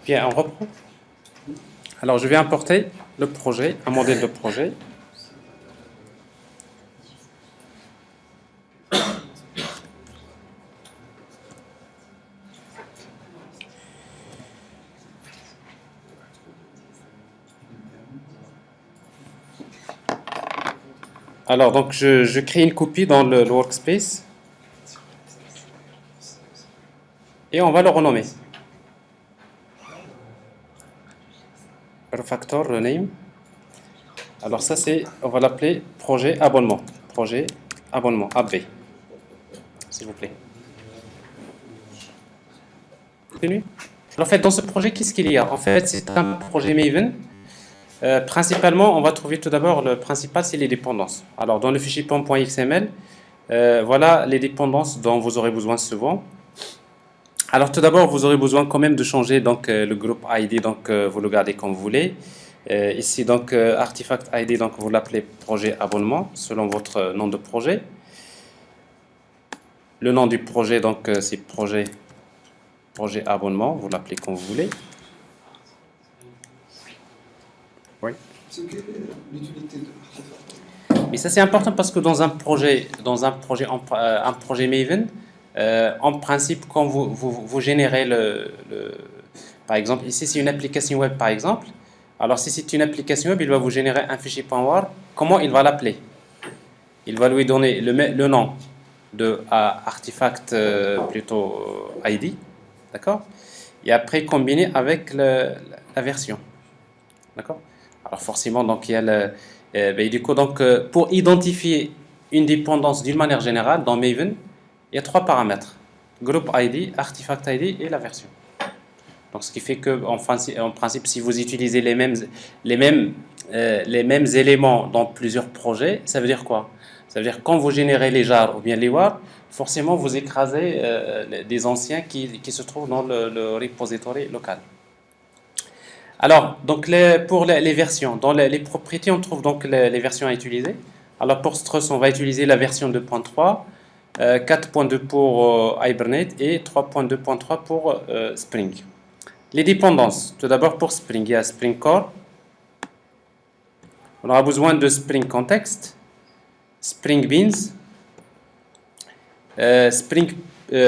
Bien, on reprend. Alors, je vais importer le projet, un modèle de projet. Alors, donc, je crée une copie dans le workspace et on va le renommer. Refactor, rename. Alors, ça, on va l'appeler projet abonnement. Projet abonnement, AB. S'il vous plaît. Continue. En fait, dans ce projet, qu'est-ce qu'il y a? En fait, c'est un projet Maven. Principalement, on va trouver tout d'abord le principal, c'est les dépendances. Alors, dans le fichier pom.xml, voilà les dépendances dont vous aurez besoin souvent. Alors, tout d'abord, vous aurez besoin quand même de changer donc le groupe ID, donc vous le gardez comme vous voulez. Ici, donc artifact ID, donc vous l'appelez projet abonnement selon votre nom de projet. Le nom du projet, donc c'est projet abonnement, vous l'appelez comme vous voulez. Oui. L'utilité de Mais ça c'est important parce que dans un projet Maven, en principe, quand vous générez par exemple, ici c'est une application web par exemple. Alors si c'est une application web, il va vous générer un fichier .war. Comment il va l'appeler? Il va lui donner le nom de artefact plutôt ID, d'accord? Et après combiner avec la version, d'accord? Alors forcément, donc il y a du coup, donc, pour identifier une dépendance d'une manière générale dans Maven, il y a trois paramètres: group ID, artifact ID et la version. Donc ce qui fait que en principe, si vous utilisez les mêmes éléments dans plusieurs projets, ça veut dire quoi? Ça veut dire que quand vous générez les jars ou bien les war, forcément vous écrasez des anciens qui se trouvent dans le repository local. Alors, donc pour les versions, dans les propriétés, on trouve donc les versions à utiliser. Alors pour Struts, on va utiliser la version 2.3, 4.2 pour Hibernate et 3.2.3 pour Spring. Les dépendances, tout d'abord pour Spring, il y a Spring Core. On aura besoin de Spring Context, Spring Beans, Spring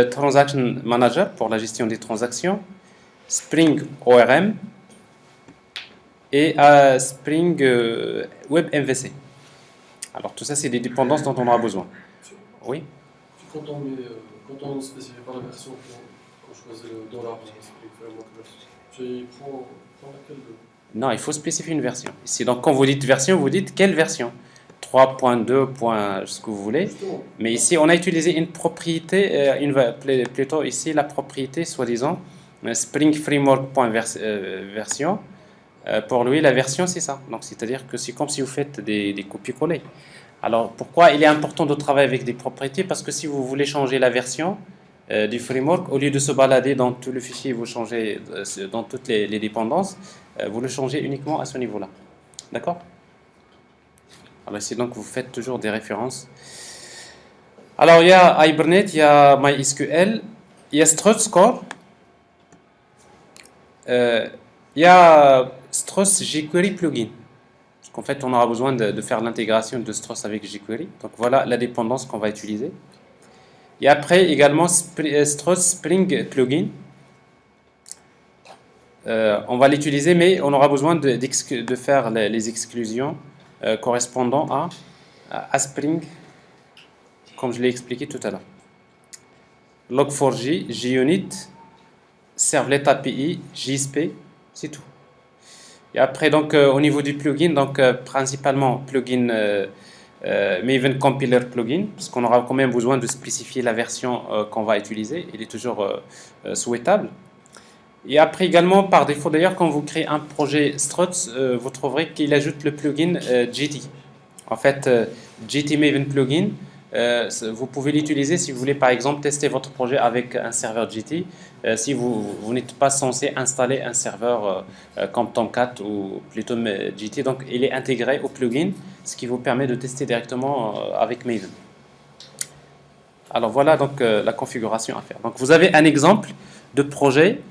Transaction Manager pour la gestion des transactions, Spring ORM, et Spring Web MVC. Alors tout ça, c'est des dépendances dont on aura besoin. Oui. Quand on spécifie pas la version, quand je choisis le dollar Spring Framework, tu prends laquelle de... Non, il faut spécifier une version. Ici, donc quand vous dites version, vous dites quelle version? 3.2, ce que vous voulez. Justement. Mais ici, on a utilisé une propriété, plutôt ici la propriété, soi-disant, Spring Framework.version. Pour lui, la version, c'est ça. Donc, c'est-à-dire que c'est comme si vous faites des copier-coller. Alors, pourquoi il est important de travailler avec des propriétés? Parce que si vous voulez changer la version du framework, au lieu de se balader dans tout le fichier, vous changez dans toutes les dépendances, vous le changez uniquement à ce niveau-là. D'accord? Alors ici, donc, vous faites toujours des références. Alors, il y a Hibernate, il y a MySQL, il y a Struts Core, il y a Struts jQuery plugin. Parce qu'en fait, on aura besoin de faire l'intégration de Struts avec jQuery. Donc voilà la dépendance qu'on va utiliser. Et après, également, Struts Spring plugin. On va l'utiliser, mais on aura besoin de faire les exclusions correspondant à Spring, comme je l'ai expliqué tout à l'heure. Log4j, JUnit, Servlet API, JSP, c'est tout. Et après, donc, au niveau du plugin, donc, principalement plugin Maven Compiler plugin, parce qu'on aura quand même besoin de spécifier la version qu'on va utiliser. Il est toujours souhaitable. Et après, également, par défaut, d'ailleurs, quand vous créez un projet Struts, vous trouverez qu'il ajoute le plugin GT. En fait, GT Maven plugin, vous pouvez l'utiliser si vous voulez, par exemple, tester votre projet avec un serveur GT. Si vous n'êtes pas censé installer un serveur comme Tomcat ou plutôt GT, donc il est intégré au plugin, ce qui vous permet de tester directement avec Maven. Alors voilà donc la configuration à faire. Donc vous avez un exemple de projet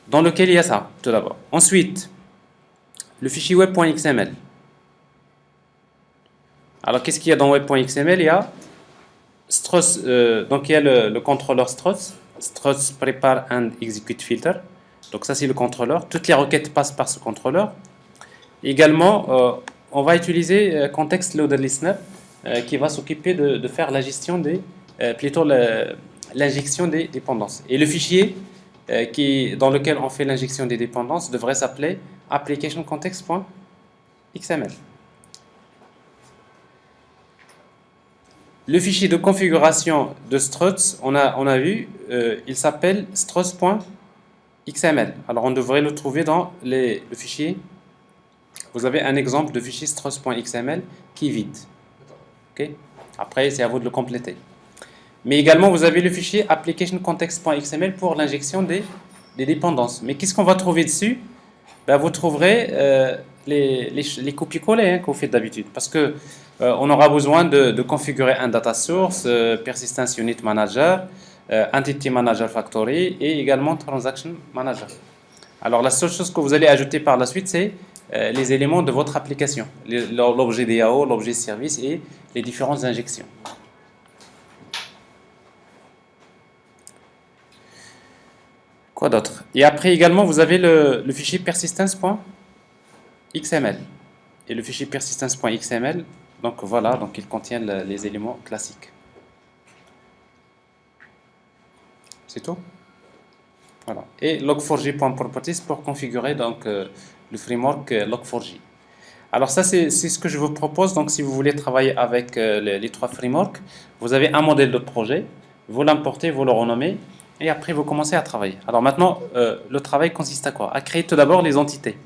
dans lequel il y a ça, tout d'abord. Ensuite, le fichier web.xml. Alors, qu'est-ce qu'il y a dans web.xml? Il y a struts, donc il y a le contrôleur struts. Struts prepare and execute filter. Donc ça, c'est le contrôleur. Toutes les requêtes passent par ce contrôleur. Également, on va utiliser context loader listener qui va s'occuper de faire la gestion plutôt l'injection des dépendances. Et le fichier dans lequel on fait l'injection des dépendances devrait s'appeler application-context.xml. Le fichier de configuration de struts, on a vu, il s'appelle struts.xml. Alors on devrait le trouver dans le fichier. Vous avez un exemple de fichier struts.xml qui est vide. Okay? Après, c'est à vous de le compléter. Mais également, vous avez le fichier application-context.xml pour l'injection des dépendances. Mais qu'est-ce qu'on va trouver dessus? Ben, vous trouverez les copier-coller que vous faites d'habitude. Parce que on aura besoin de configurer un data source, persistence unit manager, entity manager factory et également transaction manager. Alors la seule chose que vous allez ajouter par la suite, c'est les éléments de votre application, l'objet DAO, l'objet service et les différentes injections. Quoi d'autre? Et après également, vous avez le fichier persistence.xml. Et le fichier persistence.xml, donc voilà, donc il contient les éléments classiques. C'est tout? Voilà. Et log4j.properties pour configurer donc le framework log4j. Alors ça, c'est ce que je vous propose. Donc si vous voulez travailler avec les trois frameworks, vous avez un modèle de projet, vous l'importez, vous le renommez, et après vous commencez à travailler. Alors maintenant, le travail consiste à quoi? À créer tout d'abord les entités.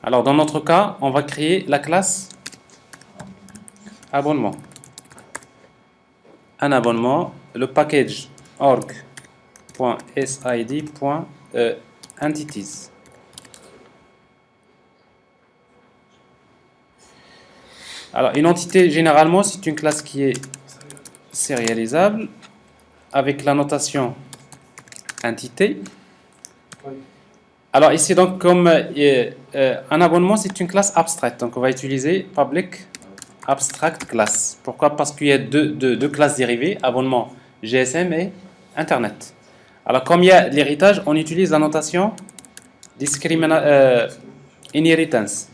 Alors dans notre cas, on va créer la classe abonnement. Un abonnement, le package org.sid.entities. Alors une entité, généralement, c'est une classe qui est sérialisable avec la notation entité. Alors ici, donc, comme un abonnement, c'est une classe abstraite. Donc on va utiliser public abstract class. Pourquoi? Parce qu'il y a deux classes dérivées, abonnement GSM et Internet. Alors comme il y a l'héritage, on utilise la notation inheritance.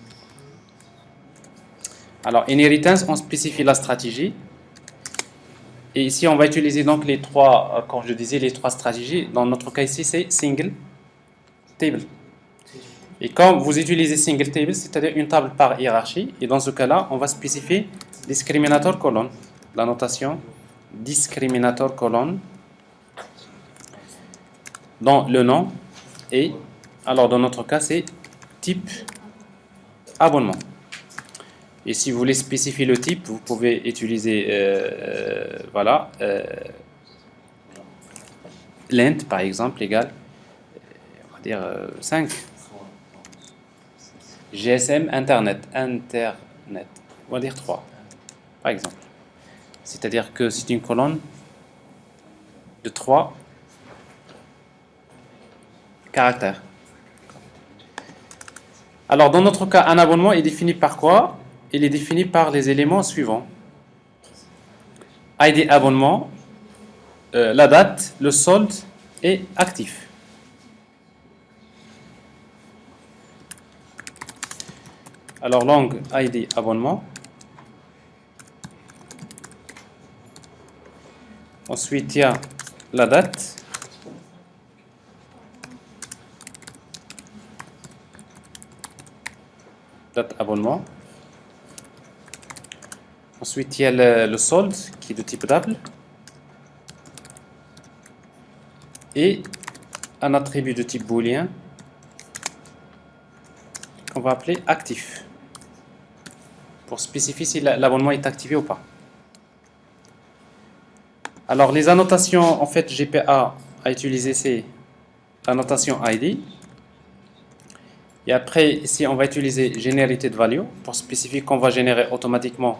Alors inheritance, on spécifie la stratégie. Et ici, on va utiliser donc les trois, comme je disais, les trois stratégies. Dans notre cas ici, c'est single table. Et quand vous utilisez single table, c'est-à-dire une table par hiérarchie, et dans ce cas-là, on va spécifier discriminator colon, la notation discriminator colon dans le nom, et alors dans notre cas, c'est type abonnement. Et si vous voulez spécifier le type, vous pouvez utiliser voilà, lent par exemple égale, on va dire 5. GSM Internet, on va dire 3 par exemple. C'est-à-dire que c'est une colonne de 3 caractères. Alors dans notre cas, un abonnement est défini par quoi? Il est défini par les éléments suivants. ID abonnement, la date, le solde et actif. Alors long ID abonnement. Ensuite, il y a la date. Date abonnement. Ensuite, il y a le solde qui est de type double. Et un attribut de type booléen qu'on va appeler actif pour spécifier si l'abonnement est activé ou pas. Alors, les annotations, en fait, GPA a utilisé, c'est l'annotation ID. Et après, ici, on va utiliser generated value pour spécifier qu'on va générer automatiquement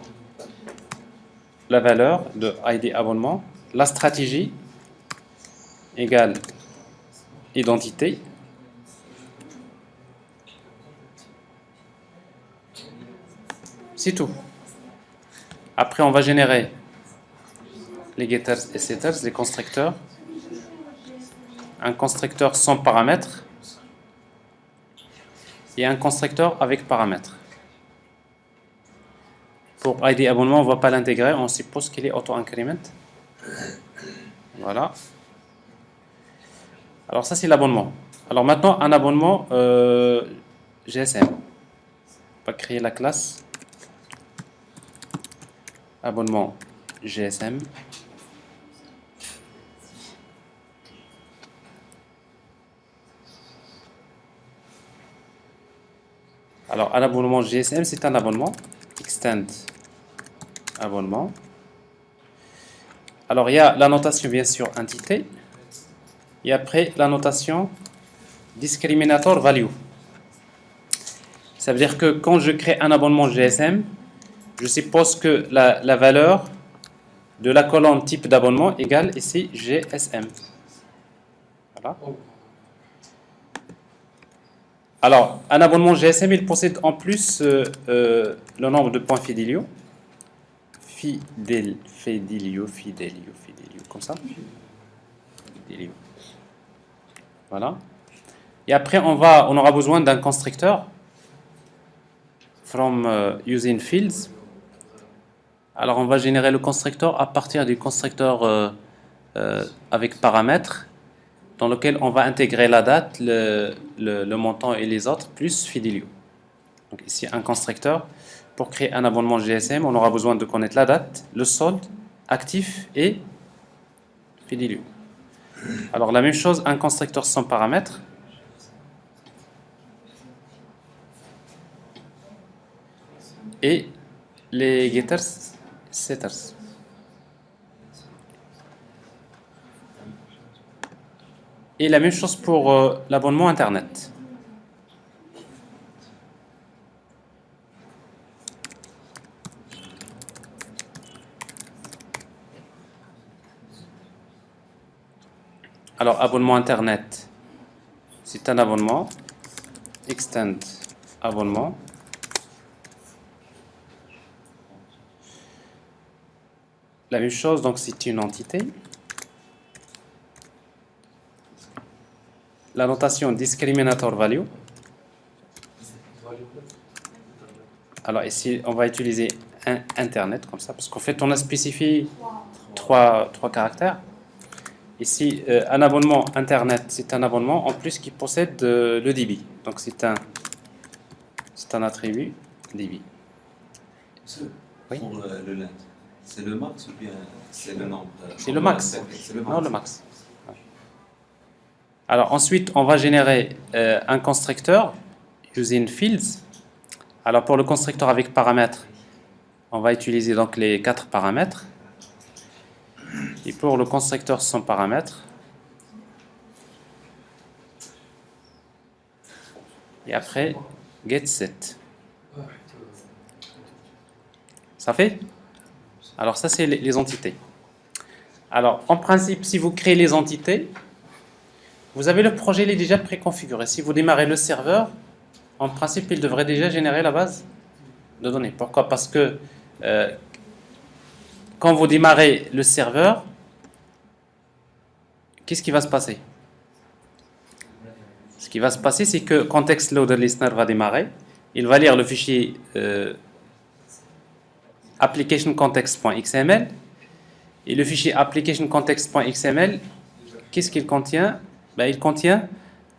la valeur de ID abonnement. La stratégie égale identité C'est tout. Après, on va générer les getters et setters, les constructeurs. Un constructeur sans paramètres et un constructeur avec paramètres. Pour ID abonnement, on ne va pas l'intégrer, on suppose qu'il est auto-increment. Voilà. Alors ça, c'est l'abonnement. Alors maintenant, un abonnement GSM. On va créer la classe abonnement GSM. Alors, un abonnement GSM, c'est un abonnement. Extend abonnement. Alors, il y a la notation, bien sûr, entité. Et après, la notation discriminator value. Ça veut dire que quand je crée un abonnement GSM, je suppose que la valeur de la colonne type d'abonnement égale ici GSM. Voilà. Alors, un abonnement GSM, il possède en plus le nombre de points Fidelio. Fidelio, comme ça. Fidelio. Voilà. Et après, on aura besoin d'un constructeur. From using fields. Alors, on va générer le constructeur à partir du constructeur avec paramètres, dans lequel on va intégrer la date, le montant et les autres, plus Fidelio. Donc ici, un constructeur. Pour créer un abonnement GSM, on aura besoin de connaître la date, le solde, actif et Fidelio. Alors la même chose, un constructeur sans paramètres. Et les getters, setters. Et la même chose pour l'abonnement Internet. Alors, abonnement Internet, c'est un abonnement. Extend abonnement. La même chose, donc c'est une entité. La notation discriminator value. Alors ici, on va utiliser un Internet comme ça, parce qu'en fait, on a spécifié trois caractères. Ici, un abonnement Internet, c'est un abonnement en plus qui possède le débit. Donc c'est un attribut débit. Oui. Pour le length, c'est le max ou bien c'est le nombre? C'est le max. Non, le max. Alors ensuite, on va générer un constructeur using fields. Alors pour le constructeur avec paramètres, on va utiliser donc les 4 paramètres. Et pour le constructeur sans paramètres, et après getSet. Ça fait? Alors ça c'est les entités. Alors en principe, si vous créez les entités, vous avez le projet, il est déjà préconfiguré. Si vous démarrez le serveur, en principe, il devrait déjà générer la base de données. Pourquoi? Parce que quand vous démarrez le serveur, qu'est-ce qui va se passer? Ce qui va se passer, c'est que Context Loader Listener va démarrer. Il va lire le fichier applicationcontext.xml. Et le fichier applicationcontext.xml, qu'est-ce qu'il contient? Ben, il contient,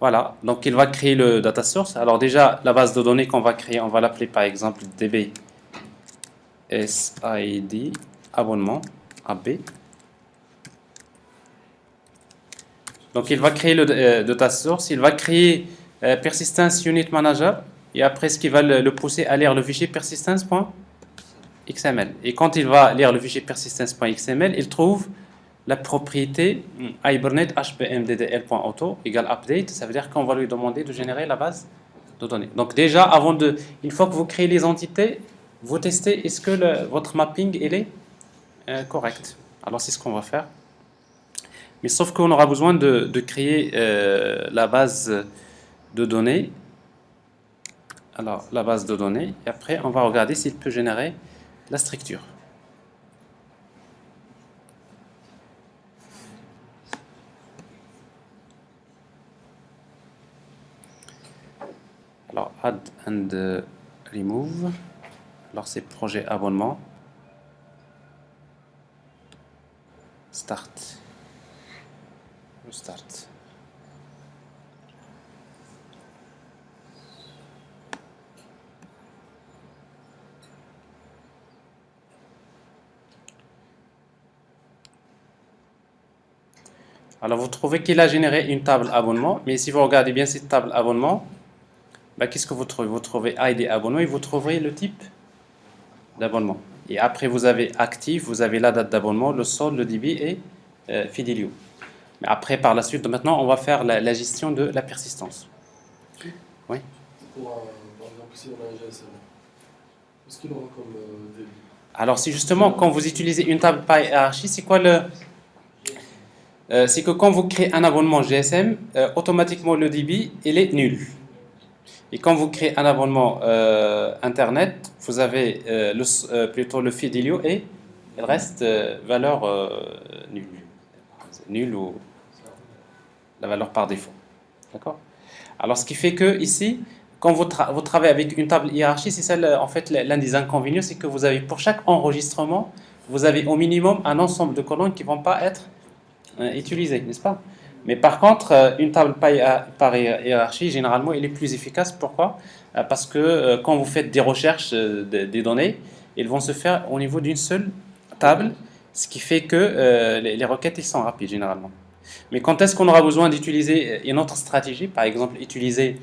voilà, donc il va créer le data source. Alors déjà, la base de données qu'on va créer, on va l'appeler par exemple DB SID abonnement AB. Donc il va créer le data source, il va créer persistence unit manager et après ce qui va le pousser à lire le fichier persistence.xml. Et quand il va lire le fichier persistence.xml, il trouve la propriété hibernate hpmddl.auto égale update. Ça veut dire qu'on va lui demander de générer la base de données. Donc déjà, une fois que vous créez les entités, vous testez est-ce que votre mapping il est correct. Alors c'est ce qu'on va faire. Mais sauf qu'on aura besoin de créer la base de données alors, la base de données. Et après, on va regarder s'il peut générer la structure. Alors, add and remove. Alors, c'est projet abonnement. Start. Restart. Alors, vous trouvez qu'il a généré une table abonnement, mais si vous regardez bien cette table abonnement, bah, qu'est-ce que vous trouvez? Vous trouvez ID abonnement et vous trouverez le type d'abonnement. Et après, vous avez actif, vous avez la date d'abonnement, le solde, le débit et Fidelio. Mais après, par la suite, maintenant, on va faire la gestion de la persistance. Oui. Par exemple, si on a un GSM, qu'est-ce qu'il aura comme débit? Alors, c'est justement quand vous utilisez une table par hiérarchie, c'est quoi c'est que quand vous créez un abonnement GSM, automatiquement le débit il est nul. Et quand vous créez un abonnement Internet, vous avez plutôt le Fidelio et il reste valeur nulle. Nulle ou la valeur par défaut. D'accord? Alors, ce qui fait que ici, quand vous travaillez avec une table hiérarchie, c'est ça en fait l'un des inconvénients, c'est que vous avez pour chaque enregistrement, vous avez au minimum un ensemble de colonnes qui ne vont pas être utilisées, n'est-ce pas? Mais par contre, une table par hiérarchie, généralement, elle est plus efficace. Pourquoi? Parce que quand vous faites des recherches des données, elles vont se faire au niveau d'une seule table, ce qui fait que les requêtes elles sont rapides généralement. Mais quand est-ce qu'on aura besoin d'utiliser une autre stratégie, par exemple utiliser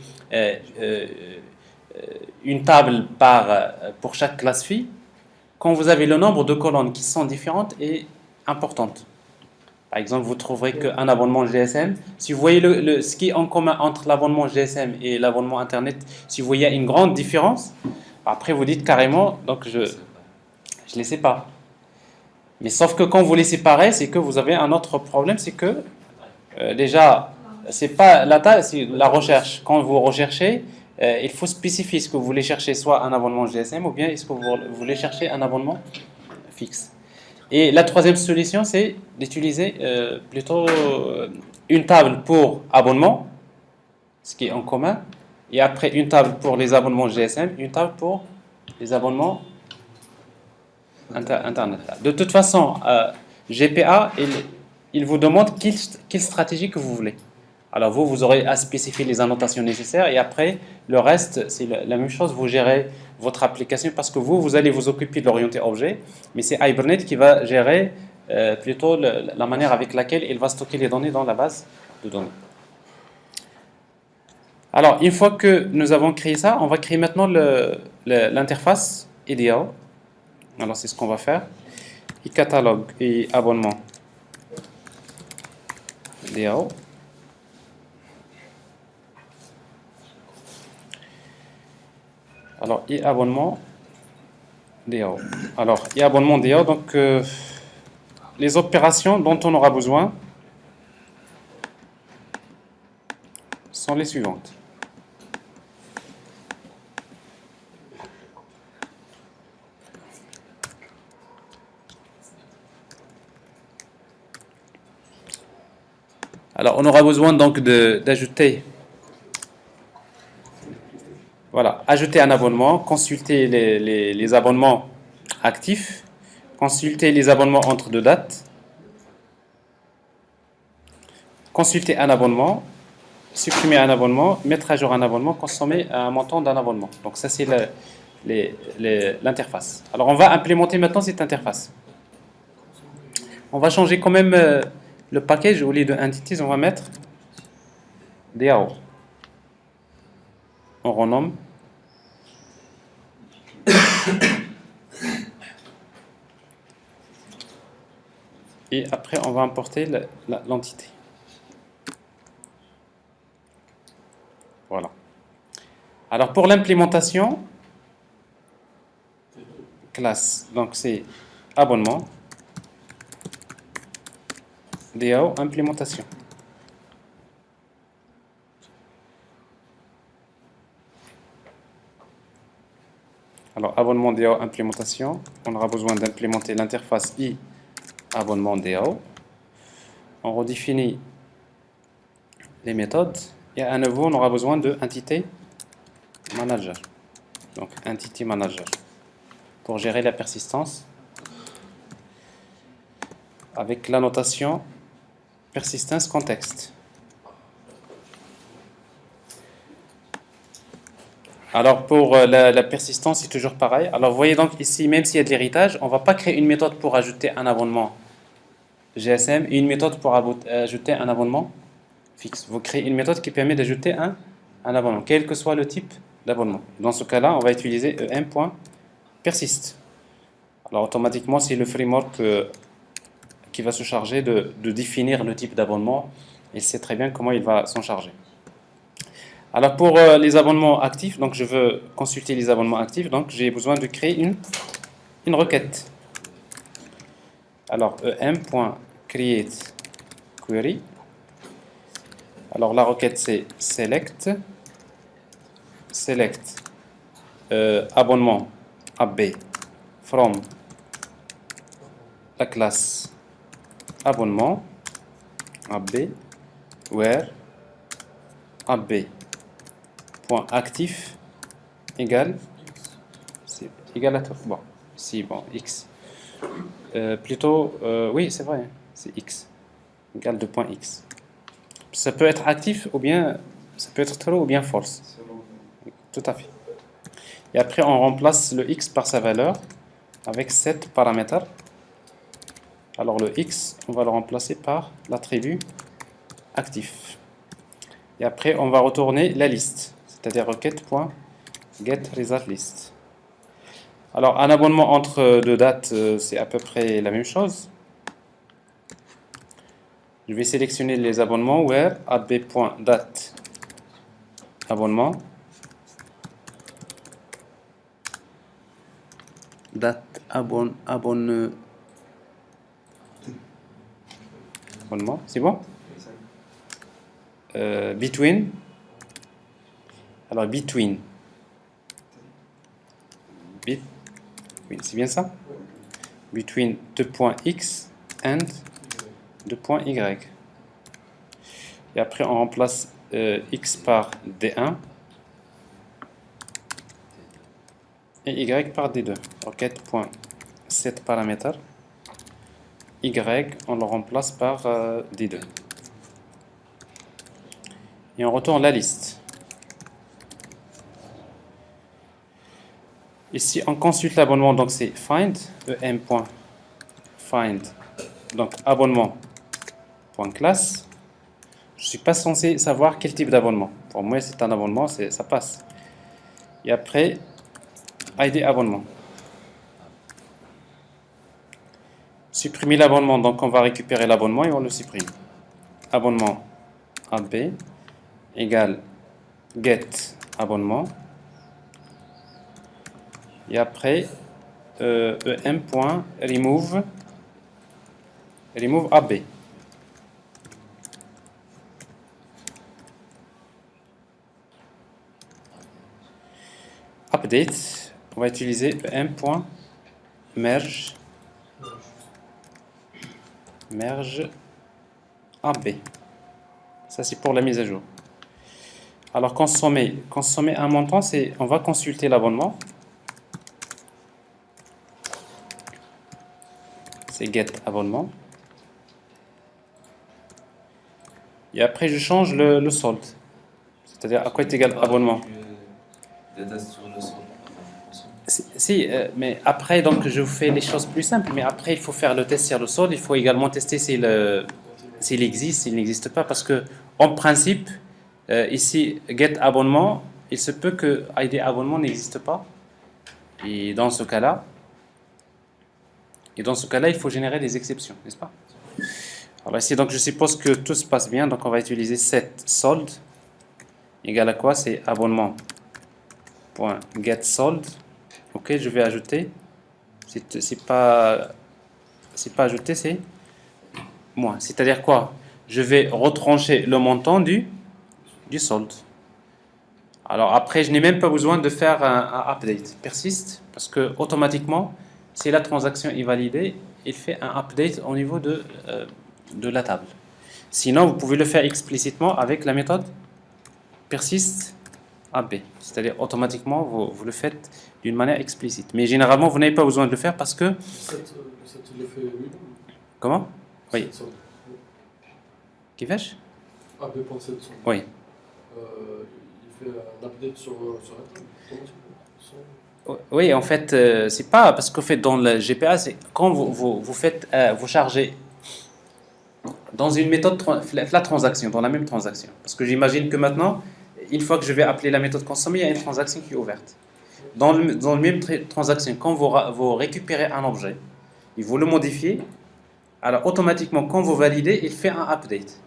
une table pour chaque classe phi, quand vous avez le nombre de colonnes qui sont différentes et importantes. Par exemple, vous trouverez qu'un abonnement GSM, si vous voyez ce qui est en commun entre l'abonnement GSM et l'abonnement Internet, si vous voyez une grande différence, après vous dites carrément, donc je les sépare. Mais sauf que quand vous les séparez, c'est que vous avez un autre problème, c'est que déjà, c'est pas la taille, c'est la recherche. Quand vous recherchez, il faut spécifier ce que vous voulez chercher, soit un abonnement GSM ou bien est-ce que vous voulez chercher un abonnement fixe. Et la troisième solution, c'est d'utiliser plutôt une table pour abonnement, ce qui est en commun, et après une table pour les abonnements GSM, une table pour les abonnements Internet. De toute façon, GPA, il vous demande quelle stratégie que vous voulez. Alors vous aurez à spécifier les annotations nécessaires et après, le reste, c'est la même chose. Vous gérez votre application parce que vous allez vous occuper de l'orienté objet, mais c'est Hibernate qui va gérer plutôt la manière avec laquelle il va stocker les données dans la base de données. Alors, une fois que nous avons créé ça, on va créer maintenant l'interface idéale. Alors, c'est ce qu'on va faire. Et catalogue et abonnement idéal. Alors, et abonnement DAO. Alors, et abonnement DAO, donc les opérations dont on aura besoin sont les suivantes. Alors, on aura besoin donc d'ajouter. Voilà, ajouter un abonnement, consulter les abonnements actifs, consulter les abonnements entre deux dates, consulter un abonnement, supprimer un abonnement, mettre à jour un abonnement, consommer un montant d'un abonnement. Donc ça c'est l'interface. Alors on va implémenter maintenant cette interface. On va changer quand même le package, au lieu de entities, on va mettre DAO. On renomme. Et après, on va importer l'entité. Voilà. Alors, pour l'implémentation, classe, donc c'est abonnement, DAO, implémentation. Alors, abonnement DAO implémentation. On aura besoin d'implémenter l'interface i abonnement DAO. On redéfinit les méthodes. Et à nouveau, on aura besoin de entity manager. Donc, entity manager pour gérer la persistance avec la notation persistance contexte. Alors pour la persistance, c'est toujours pareil. Alors vous voyez donc ici, même s'il y a de l'héritage, on ne va pas créer une méthode pour ajouter un abonnement GSM et une méthode pour ajouter un abonnement fixe. Vous créez une méthode qui permet d'ajouter un abonnement, quel que soit le type d'abonnement. Dans ce cas-là, on va utiliser em.persist. Alors automatiquement, c'est le framework qui va se charger de définir le type d'abonnement. Il sait très bien comment il va s'en charger. Alors pour les abonnements actifs, donc je veux consulter les abonnements actifs, donc j'ai besoin de créer une requête. Alors em.create query. Alors la requête c'est select abonnement AB from la classe abonnement AB where AB point actif égale c'est égal à bon si bon x plutôt oui c'est vrai c'est x égale de point x. Ça peut être actif ou bien ça peut être true ou bien false. Tout à fait. Et après on remplace le x par sa valeur avec 7 paramètres. Alors le x on va le remplacer par l'attribut actif. Et après on va retourner la liste, c'est-à-dire requête.getResultList. Alors un abonnement entre deux dates, c'est à peu près la même chose. Je vais sélectionner les abonnements where ab.date abonnement date abonnement, c'est bon? Between. Alors between. Oui, c'est bien ça? Between 2.x and 2.y. Et après on remplace x par d1 et y par d2. Requête.set paramètres. Y on le remplace par d2. Et on retourne la liste. Ici, on consulte l'abonnement, donc c'est find, em.find, donc abonnement.classe. Je ne suis pas censé savoir quel type d'abonnement. Pour moi, c'est un abonnement, ça passe. Et après, ID abonnement. Supprimer l'abonnement, donc on va récupérer l'abonnement et on le supprime. Abonnement AB égale get abonnement. Et après, em.remove AB. Update, on va utiliser em.merge AB. Ça, c'est pour la mise à jour. Alors, consommer un montant, c'est on va consulter l'abonnement. C'est get abonnement. Et après, je change le solde. C'est-à-dire, à quoi est égal abonnement. Si, mais après, donc, je vous fais les choses plus simples. Mais après, il faut faire le test sur le solde. Il faut également tester s'il existe, s'il n'existe pas. Parce que, en principe, ici, get abonnement, il se peut que ID abonnement n'existe pas. Et dans ce cas-là, il faut générer des exceptions, n'est-ce pas? Alors ici, donc, je suppose que tout se passe bien. Donc, on va utiliser set solde égale à quoi? C'est abonnement.getSold. Ok, je vais ajouter. C'est pas ajouté, c'est moins. C'est-à-dire quoi? Je vais retrancher le montant du solde. Alors après, je n'ai même pas besoin de faire un update persiste parce que automatiquement, si la transaction est validée, il fait un update au niveau de la table. Sinon, vous pouvez le faire explicitement avec la méthode persiste AB. C'est-à-dire automatiquement, vous le faites d'une manière explicite. Mais généralement, vous n'avez pas besoin de le faire parce que... Le 7, il le fait lui-même. Comment? Oui. 700. كيفاش؟ AB.700. Oui. Il fait un update sur la table, automatiquement. Oui, en fait, c'est pas parce que fait dans le GPA, c'est quand vous faites, vous chargez dans une méthode, la transaction, dans la même transaction. Parce que j'imagine que maintenant, une fois que je vais appeler la méthode consommer, il y a une transaction qui est ouverte. Dans le même transaction, quand vous récupérez un objet et vous le modifiez, alors automatiquement, quand vous validez, il fait un update.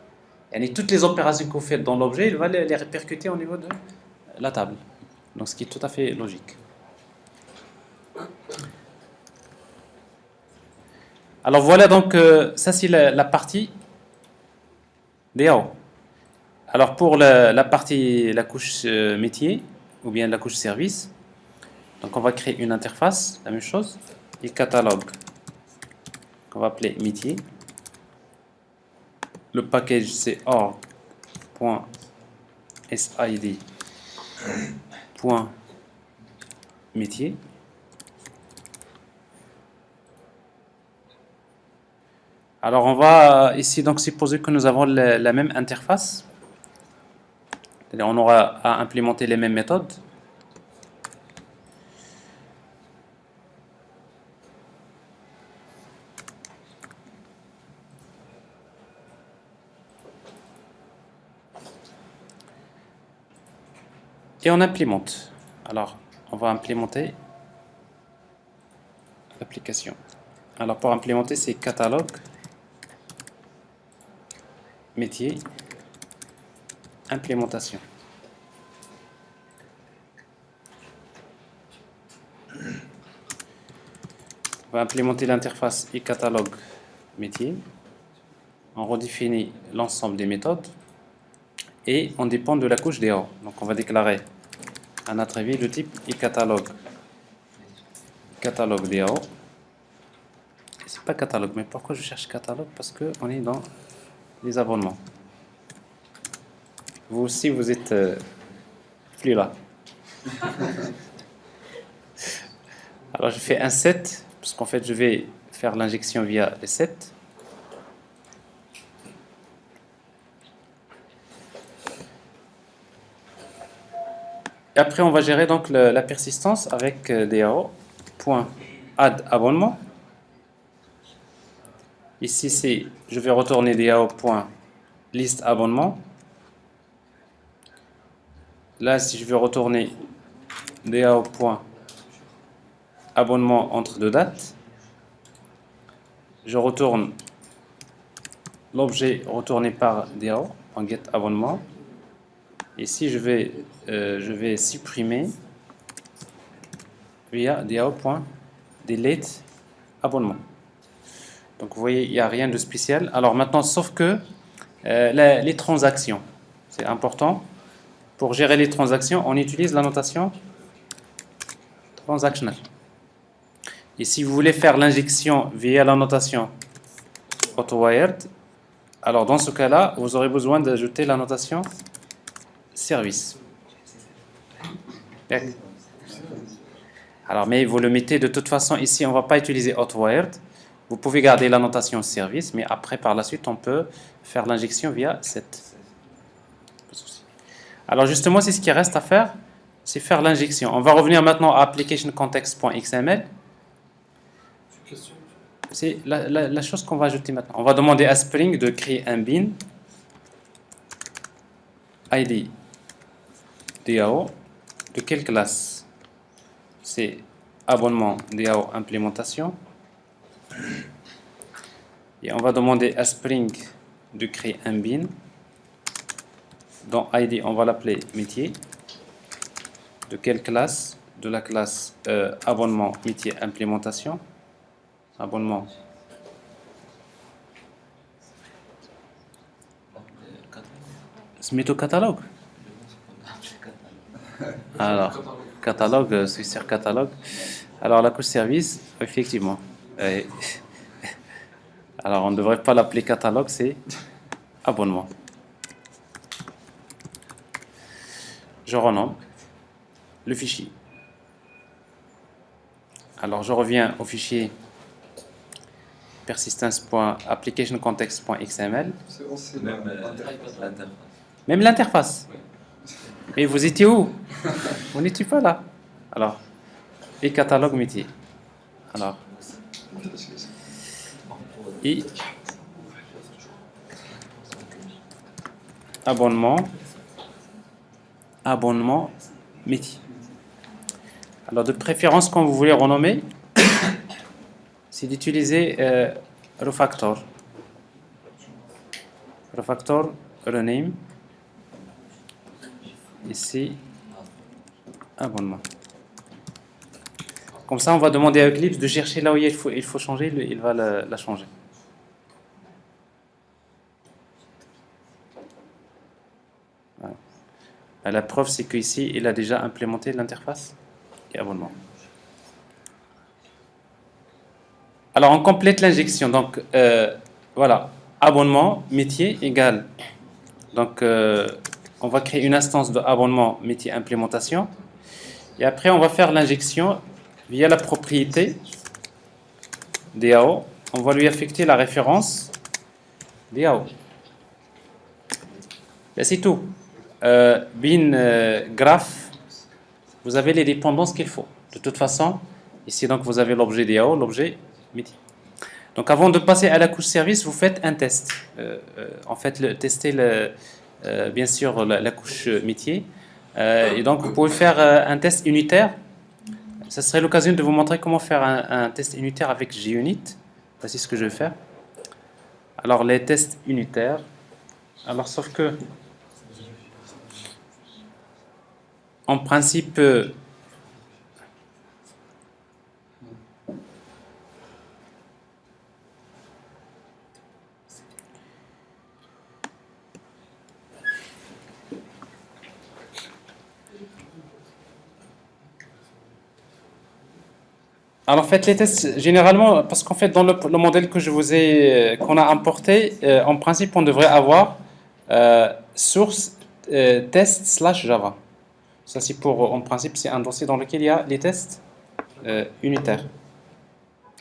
Et toutes les opérations que vous faites dans l'objet, il va les répercuter au niveau de la table. Donc, ce qui est tout à fait logique. Alors voilà, donc ça c'est la partie DAO. Alors pour la partie, la couche métier, ou bien la couche service, donc on va créer une interface, la même chose, et catalogue, qu'on va appeler métier. Le package c'est org.sid.métier. Alors on va ici donc supposer que nous avons la même interface. C'est-à-dire on aura à implémenter les mêmes méthodes. Et on implémente. Alors on va implémenter l'application. Alors pour implémenter c'est catalogue métier implémentation. On va implémenter l'interface e-catalogue métier. On redéfinit l'ensemble des méthodes et on dépend de la couche DAO. Donc on va déclarer un attribut de type e-catalogue catalogue DAO. C'est pas catalogue, mais pourquoi je cherche catalogue? Parce que on est dans les abonnements. Vous aussi, vous êtes plus là. Alors, je fais un set, parce qu'en fait, je vais faire l'injection via les set. Et après, on va gérer donc la persistance avec DAO.add abonnement. Ici, c'est, je vais retourner DAO.list abonnement. Là, si je veux retourner DAO.abonnement entre deux dates, je retourne l'objet retourné par DAO.getAbonnement. Ici, je vais supprimer via DAO.delete abonnement. Donc, vous voyez, il n'y a rien de spécial. Alors maintenant, sauf que les transactions, c'est important. Pour gérer les transactions, on utilise la notation transactionnelle. Et si vous voulez faire l'injection via la notation AutoWired, alors dans ce cas-là, vous aurez besoin d'ajouter la notation service. Alors, mais vous le mettez de toute façon ici, on ne va pas utiliser AutoWired. Vous pouvez garder la notation service, mais après, par la suite, on peut faire l'injection via cette. Alors justement, c'est ce qui reste à faire, c'est faire l'injection. On va revenir maintenant à applicationcontext.xml. C'est la chose qu'on va ajouter maintenant. On va demander à Spring de créer un bin ID DAO. De quelle classe? C'est abonnement DAO implémentation. Et on va demander à Spring de créer un bin. Dans ID, on va l'appeler métier. De quelle classe? De la classe abonnement métier implémentation. Abonnement. C'est métaux catalogue. Alors, catalogue, c'est sur catalogue. Alors, la couche service, effectivement. Alors, on ne devrait pas l'appeler catalogue, c'est abonnement. Je renomme le fichier. Alors, je reviens au fichier persistence.applicationcontext.xml. Même l'interface. Même l'interface. Mais vous étiez où? Vous n'étiez pas là. Alors, et catalogue métier. Alors, et abonnement métier. Alors, de préférence, quand vous voulez renommer, c'est d'utiliser refactor. Refactor, rename. Ici, abonnement. Comme ça, on va demander à Eclipse de chercher là où il faut changer, il va la changer. Voilà. La preuve, c'est qu'ici, il a déjà implémenté l'interface et abonnement. Alors, on complète l'injection. Donc, voilà, abonnement, métier égale. Donc, on va créer une instance de abonnement, métier, implémentation. Et après, on va faire l'injection via la propriété DAO. On va lui affecter la référence DAO. Là, c'est tout. Bin graph, vous avez les dépendances qu'il faut. De toute façon, ici, donc, vous avez l'objet DAO, l'objet métier. Donc, avant de passer à la couche service, vous faites un test. En fait, tester bien sûr la couche métier. Et donc, vous pouvez faire un test unitaire. Ça serait l'occasion de vous montrer comment faire un test unitaire avec JUnit. Voici ce que je vais faire. Alors, les tests unitaires. Alors, sauf que, en principe, alors, faites les tests généralement, parce qu'en fait, dans le modèle que je vous ai, qu'on a importé, en principe, on devrait avoir source test/java. Ça, c'est pour, en principe, c'est un dossier dans lequel il y a les tests unitaires.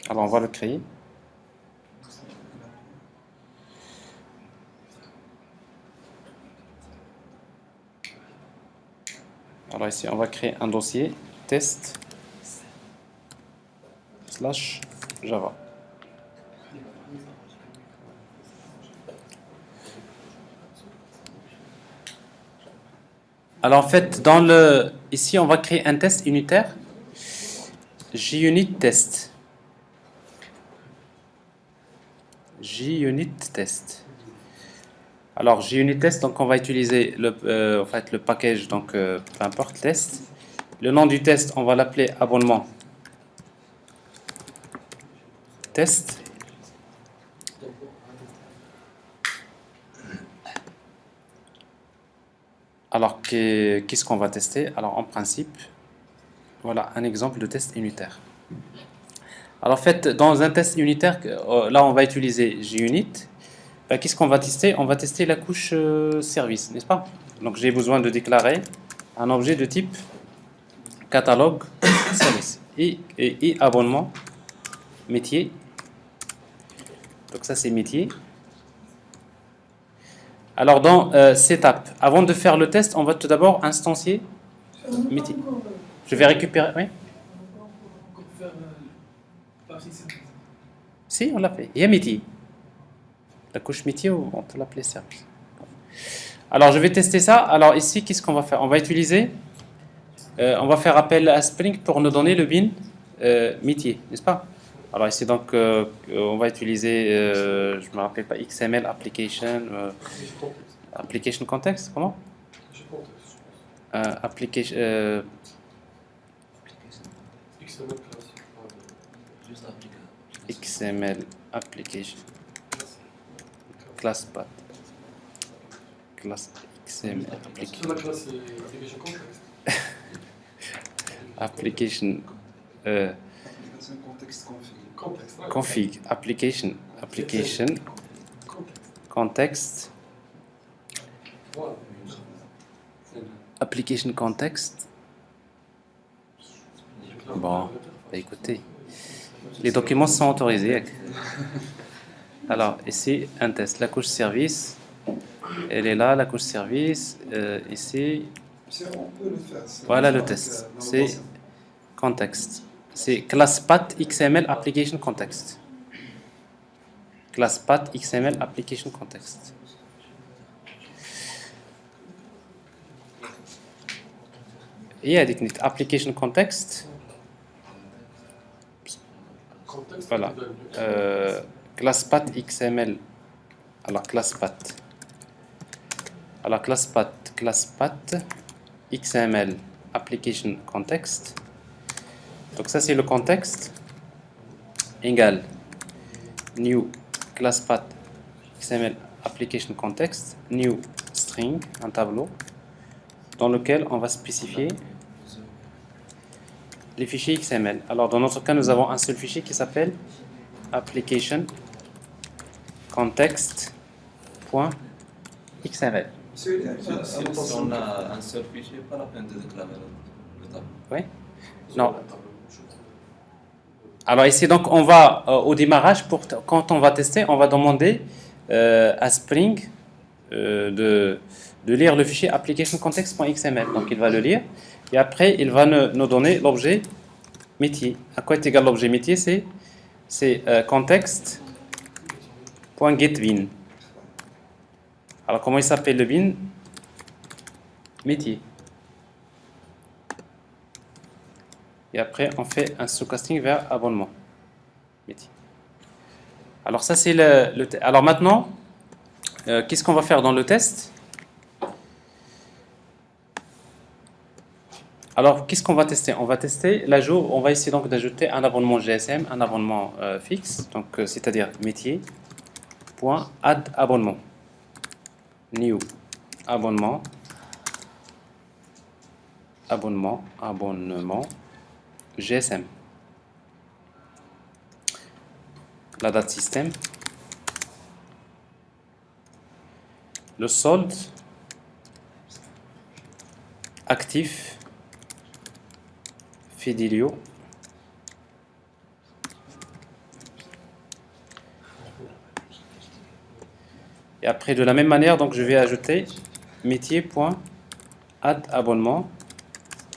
Alors, on va le créer. Alors, ici, on va créer un dossier test/java. Alors en fait, ici on va créer un test unitaire, JUnit test. JUnit test. Alors JUnit test, donc on va utiliser en fait, le package, donc peu importe, test. Le nom du test, on va l'appeler abonnement test. Alors, qu'est-ce qu'on va tester? Alors, en principe, voilà un exemple de test unitaire. Alors, en fait, dans un test unitaire, là, on va utiliser JUnit. Ben, qu'est-ce qu'on va tester? On va tester la couche service, n'est-ce pas? Donc, j'ai besoin de déclarer un objet de type catalogue service et abonnement métier. Donc, ça, c'est métier. Alors, dans Setup, avant de faire le test, on va tout d'abord instancier métier. Je vais récupérer. Oui? Si, on l'a fait. Il y a métier. La couche métier, on peut l'appeler service. Alors, je vais tester ça. Alors, ici, qu'est-ce qu'on va faire? On va utiliser, on va faire appel à Spring pour nous donner le bin métier, n'est-ce pas? Alors, ici, donc, on va utiliser, je ne me rappelle pas, XML application, application context, comment? Application. XML application. Class path. Class XML application. La classe, c'est application context. application Application contexte config. Contexte. Ouais. config application Contexte. context Voilà. application context. Bon, bah écoutez, les documents sont autorisés. Alors ici un test, la couche service, elle est là, la couche service, ici. Si on peut le faire. Voilà le test, c'est context, c'est ClassPath XML application context. ClassPath XML application context. Et هذيك application context. Contexte. Voilà. ClassPath XML. Alors ClassPath XML application context. Donc ça c'est le contexte égal new ClassPath XML application context new string, un tableau dans lequel on va spécifier les fichiers XML. Alors dans notre cas nous avons un seul fichier qui s'appelle application context.xml. Si on a un seul fichier, pas la peine de déclarer le tableau. Oui. Non. Alors ici donc on va au démarrage quand on va tester, on va demander à Spring de lire le fichier application context.xml. Donc il va le lire et après il va nous donner l'objet métier. À quoi est égal l'objet métier? C'est context.getBin. Alors comment il s'appelle le bin? Métier. Et après on fait un sous-casting vers abonnement métier. Alors ça c'est alors maintenant qu'est-ce qu'on va faire dans le test? Alors qu'est-ce qu'on va tester? On va tester l'ajout, on va essayer donc d'ajouter un abonnement GSM, un abonnement fixe, donc c'est-à-dire métier.add abonnement new abonnement GSM, la date système, le solde actif Fidelio et après de la même manière donc je vais ajouter métier.add abonnement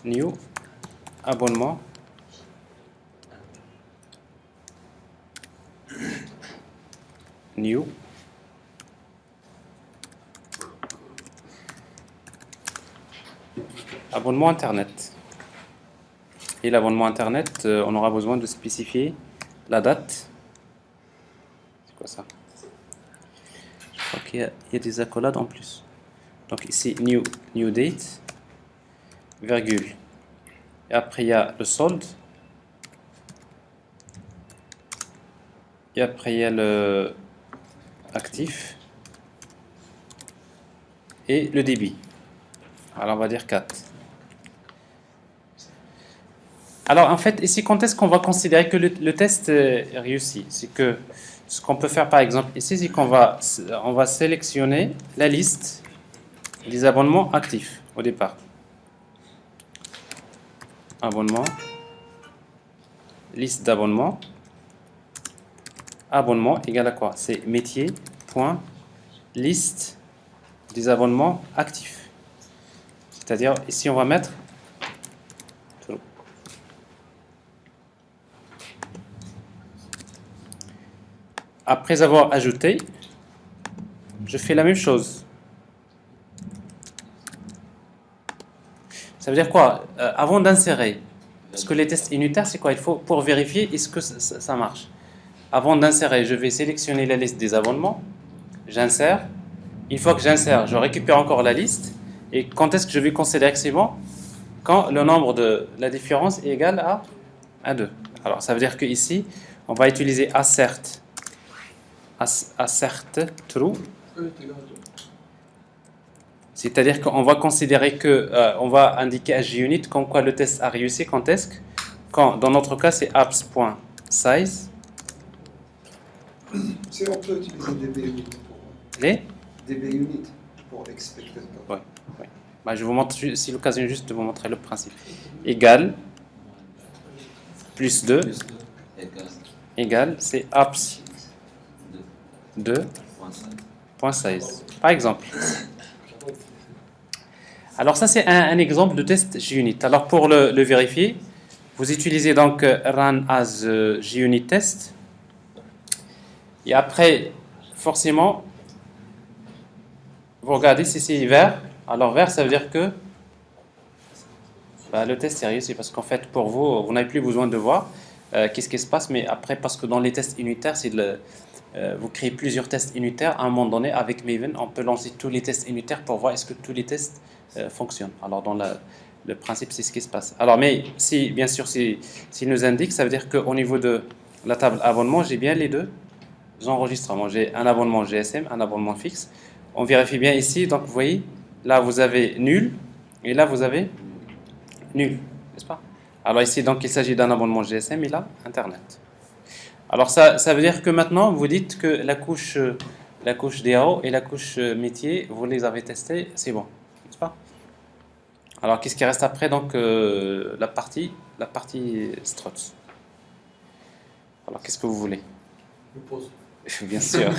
new abonnement new abonnement internet. Et l'abonnement internet, on aura besoin de spécifier la date. C'est quoi ça? Je crois qu'il y a des accolades en plus. Donc ici new date virgule et après il y a le solde et après il y a le actif et le débit. Alors on va dire 4. Alors en fait ici quand est-ce qu'on va considérer que le test est réussi? C'est que ce qu'on peut faire par exemple ici c'est qu'on va sélectionner la liste des abonnements actifs au départ. Abonnement, liste d'abonnements, abonnement égale à quoi? C'est métier.liste des abonnements actifs. C'est-à-dire ici on va mettre après avoir ajouté, je fais la même chose. Ça veut dire quoi? Avant d'insérer, parce que les tests unitaires, c'est quoi? Il faut pour vérifier est-ce que ça marche. Avant d'insérer, je vais sélectionner la liste des abonnements, j'insère. Une fois que j'insère, je récupère encore la liste. Et quand est-ce que je vais considérer que c'est bon? Quand le nombre de la différence est égal à 2. Alors ça veut dire que ici, on va utiliser assert true. C'est-à-dire qu'on va considérer que on va indiquer à JUnit comme quoi le test a réussi quand dans notre cas c'est apps.size. Si on peut utiliser DBUnit pour Les DBUnit pour expected. Ouais, ouais. Bah, je vous montre, c'est l'occasion juste de vous montrer le principe. Égal plus 2 Plus 2 égale égale c'est apps 2.5. 2.size. Par exemple. Alors ça c'est un exemple de test JUnit. Alors pour le vérifier, vous utilisez donc run as JUnit test. Et après, forcément, vous regardez si c'est vert. Alors vert, ça veut dire que le test est réussi parce qu'en fait pour vous, vous n'avez plus besoin de voir qu'est-ce qui se passe. Mais après, parce que dans les tests unitaires, vous créez plusieurs tests unitaires. À un moment donné, avec Maven, on peut lancer tous les tests unitaires pour voir est-ce que tous les tests fonctionnent. Alors dans le principe, c'est ce qui se passe. Alors mais si bien sûr, s'il nous indique, ça veut dire qu'au niveau de la table abonnement, j'ai bien les deux enregistrements. J'ai un abonnement GSM, un abonnement fixe. On vérifie bien ici. Donc vous voyez, là vous avez nul et là vous avez nul, n'est-ce pas? Alors ici, donc il s'agit d'un abonnement GSM et là, Internet. Alors ça veut dire que maintenant, vous dites que la couche DAO et la couche métier, vous les avez testées, c'est bon, n'est-ce pas? Alors qu'est-ce qui reste après? Donc la partie struts. Alors qu'est-ce que vous voulez? Je pose. Bien sûr.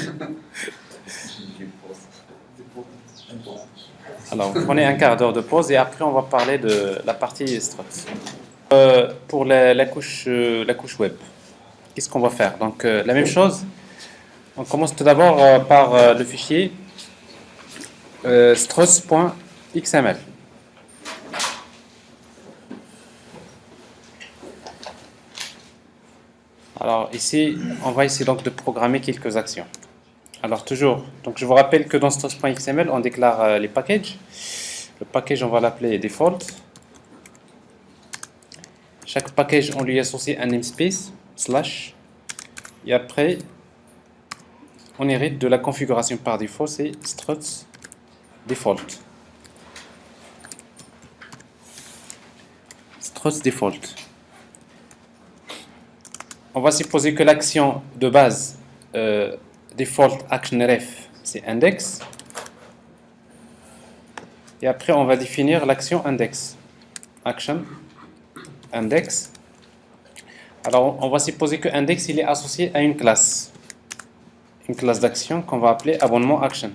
Alors vous prenez un quart d'heure de pause et après on va parler de la partie struts. Pour la couche web, qu'est-ce qu'on va faire? Donc la même chose. On commence tout d'abord par le fichier struts.xml. Alors ici, on va essayer donc de programmer quelques actions. Alors toujours, donc je vous rappelle que dans struts.xml, on déclare les packages. Le package, on va l'appeler default. Chaque package, on lui associe un namespace, / et après, on hérite de la configuration par défaut, c'est struts default. Struts default. On va supposer que l'action de base default action ref, c'est index. Et après, on va définir l'action index. Action index. Alors, on va supposer que index il est associé à une classe d'action qu'on va appeler abonnement action.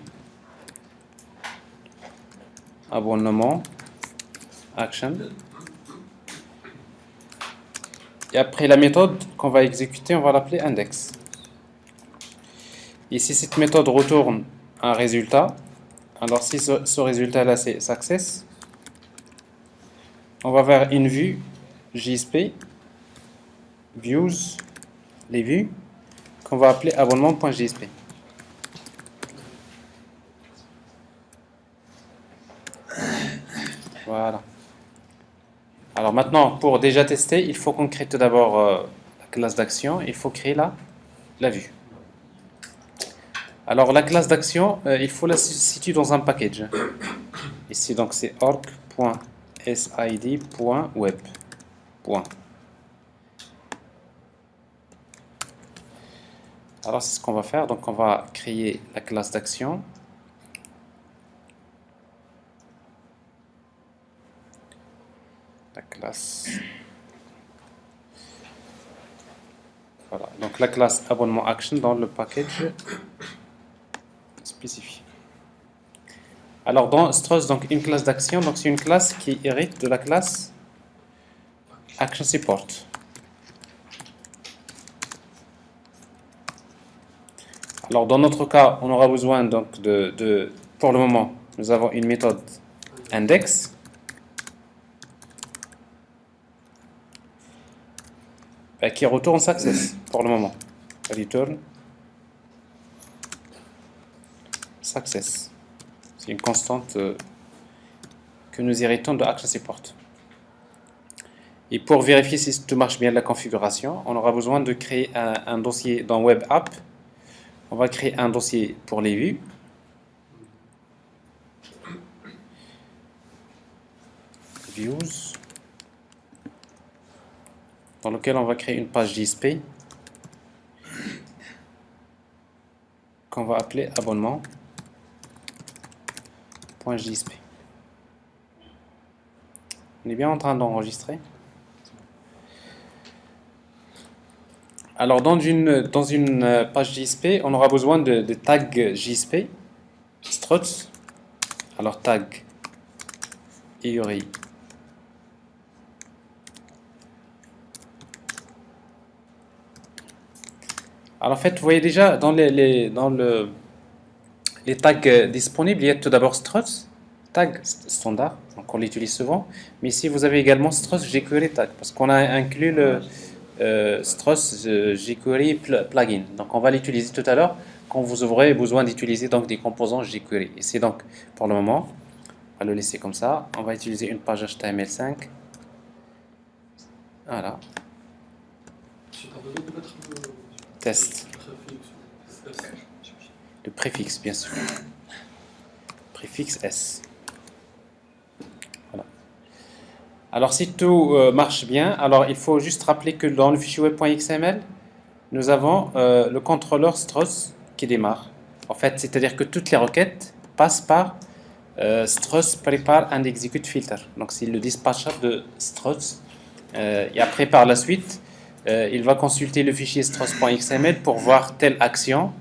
Abonnement action. Et après la méthode qu'on va exécuter, on va l'appeler index. Et si cette méthode retourne un résultat, alors si ce résultat-là c'est success, on va vers une vue JSP, views, les vues, qu'on va appeler abonnement.jsp. Voilà. Alors maintenant, pour déjà tester, il faut qu'on crée tout d'abord la classe d'action. Il faut créer la vue. Alors la classe d'action, il faut la situer dans un package. Ici, donc c'est org.sid.web. Alors c'est ce qu'on va faire. Donc on va créer la classe d'action. La classe. Voilà. Donc la classe abonnement action dans le package spécifié. Alors dans struts, donc une classe d'action, donc c'est une classe qui hérite de la classe action support. Alors dans notre cas, on aura besoin donc pour le moment, nous avons une méthode index qui retourne success pour le moment. Return success. C'est une constante que nous héritons de action support. Et pour vérifier si tout marche bien la configuration, on aura besoin de créer un dossier dans Web App. On va créer un dossier pour les vues. views, dans lequel on va créer une page JSP qu'on va appeler abonnement.jsp. On est bien en train d'enregistrer. Alors dans une page JSP, on aura besoin de tags JSP, struts. Alors tag EURI. Alors en fait, vous voyez déjà dans les tags disponibles, il y a tout d'abord struts, tag standard, donc on l'utilise souvent. Mais ici, vous avez également struts jQuery tag, parce qu'on a inclus le struts jQuery plugin. Donc on va l'utiliser tout à l'heure quand vous aurez besoin d'utiliser donc des composants jQuery. Et c'est donc pour le moment, on va le laisser comme ça. On va utiliser une page HTML5. Voilà. Tu as besoin de mettre Test. le préfixe. Le préfixe, bien sûr. Préfixe S. Voilà. Alors, si tout marche bien, alors il faut juste rappeler que dans le fichier web.xml, nous avons le contrôleur struts qui démarre. En fait, c'est-à-dire que toutes les requêtes passent par struts prepare and execute filter. Donc, c'est le dispatcher de struts. Et après, par la suite, il va consulter le fichier struts.xml pour voir telle action.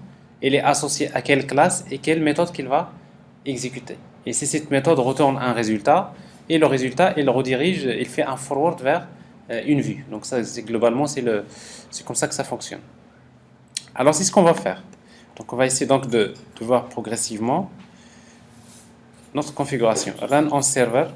Elle est associée à quelle classe et quelle méthode qu'il va exécuter. Et si cette méthode retourne un résultat, et le résultat, il redirige, il fait un forward vers une vue. Donc ça, globalement, c'est comme ça que ça fonctionne. Alors, c'est ce qu'on va faire. Donc, on va essayer donc de voir progressivement notre configuration. Run on server.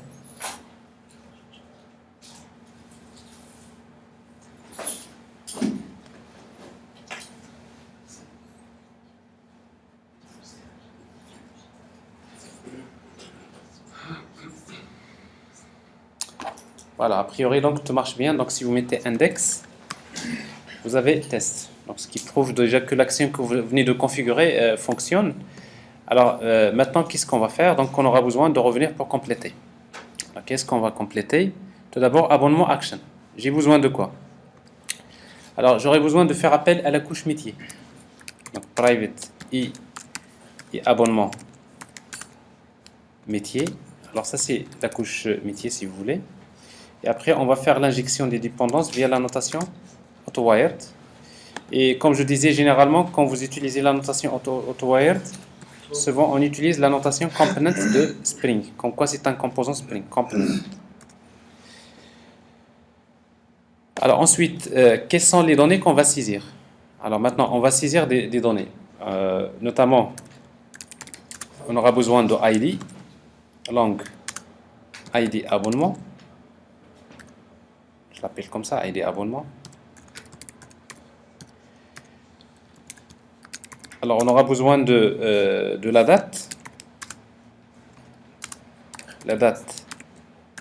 Voilà, a priori, donc, tout marche bien. Donc, si vous mettez index, vous avez test. Donc, ce qui prouve déjà que l'action que vous venez de configurer fonctionne. Alors, maintenant, qu'est-ce qu'on va faire? Donc, on aura besoin de revenir pour compléter. Qu'est-ce qu'on va compléter? Tout d'abord, abonnement action. J'ai besoin de quoi? Alors, j'aurai besoin de faire appel à la couche métier. Donc, private et abonnement métier. Alors, ça, c'est la couche métier, si vous voulez. Et après, on va faire l'injection des dépendances via la notation AutoWired. Et comme je disais, généralement, quand vous utilisez la notation AutoWired, souvent on utilise la notation component de Spring. Comme quoi, c'est un composant Spring, component. Alors ensuite, quelles sont les données qu'on va saisir? Alors maintenant, on va saisir des données. Notamment, on aura besoin de ID, long ID abonnement. Je l'appelle comme ça, ID abonnement. Alors, on aura besoin de la date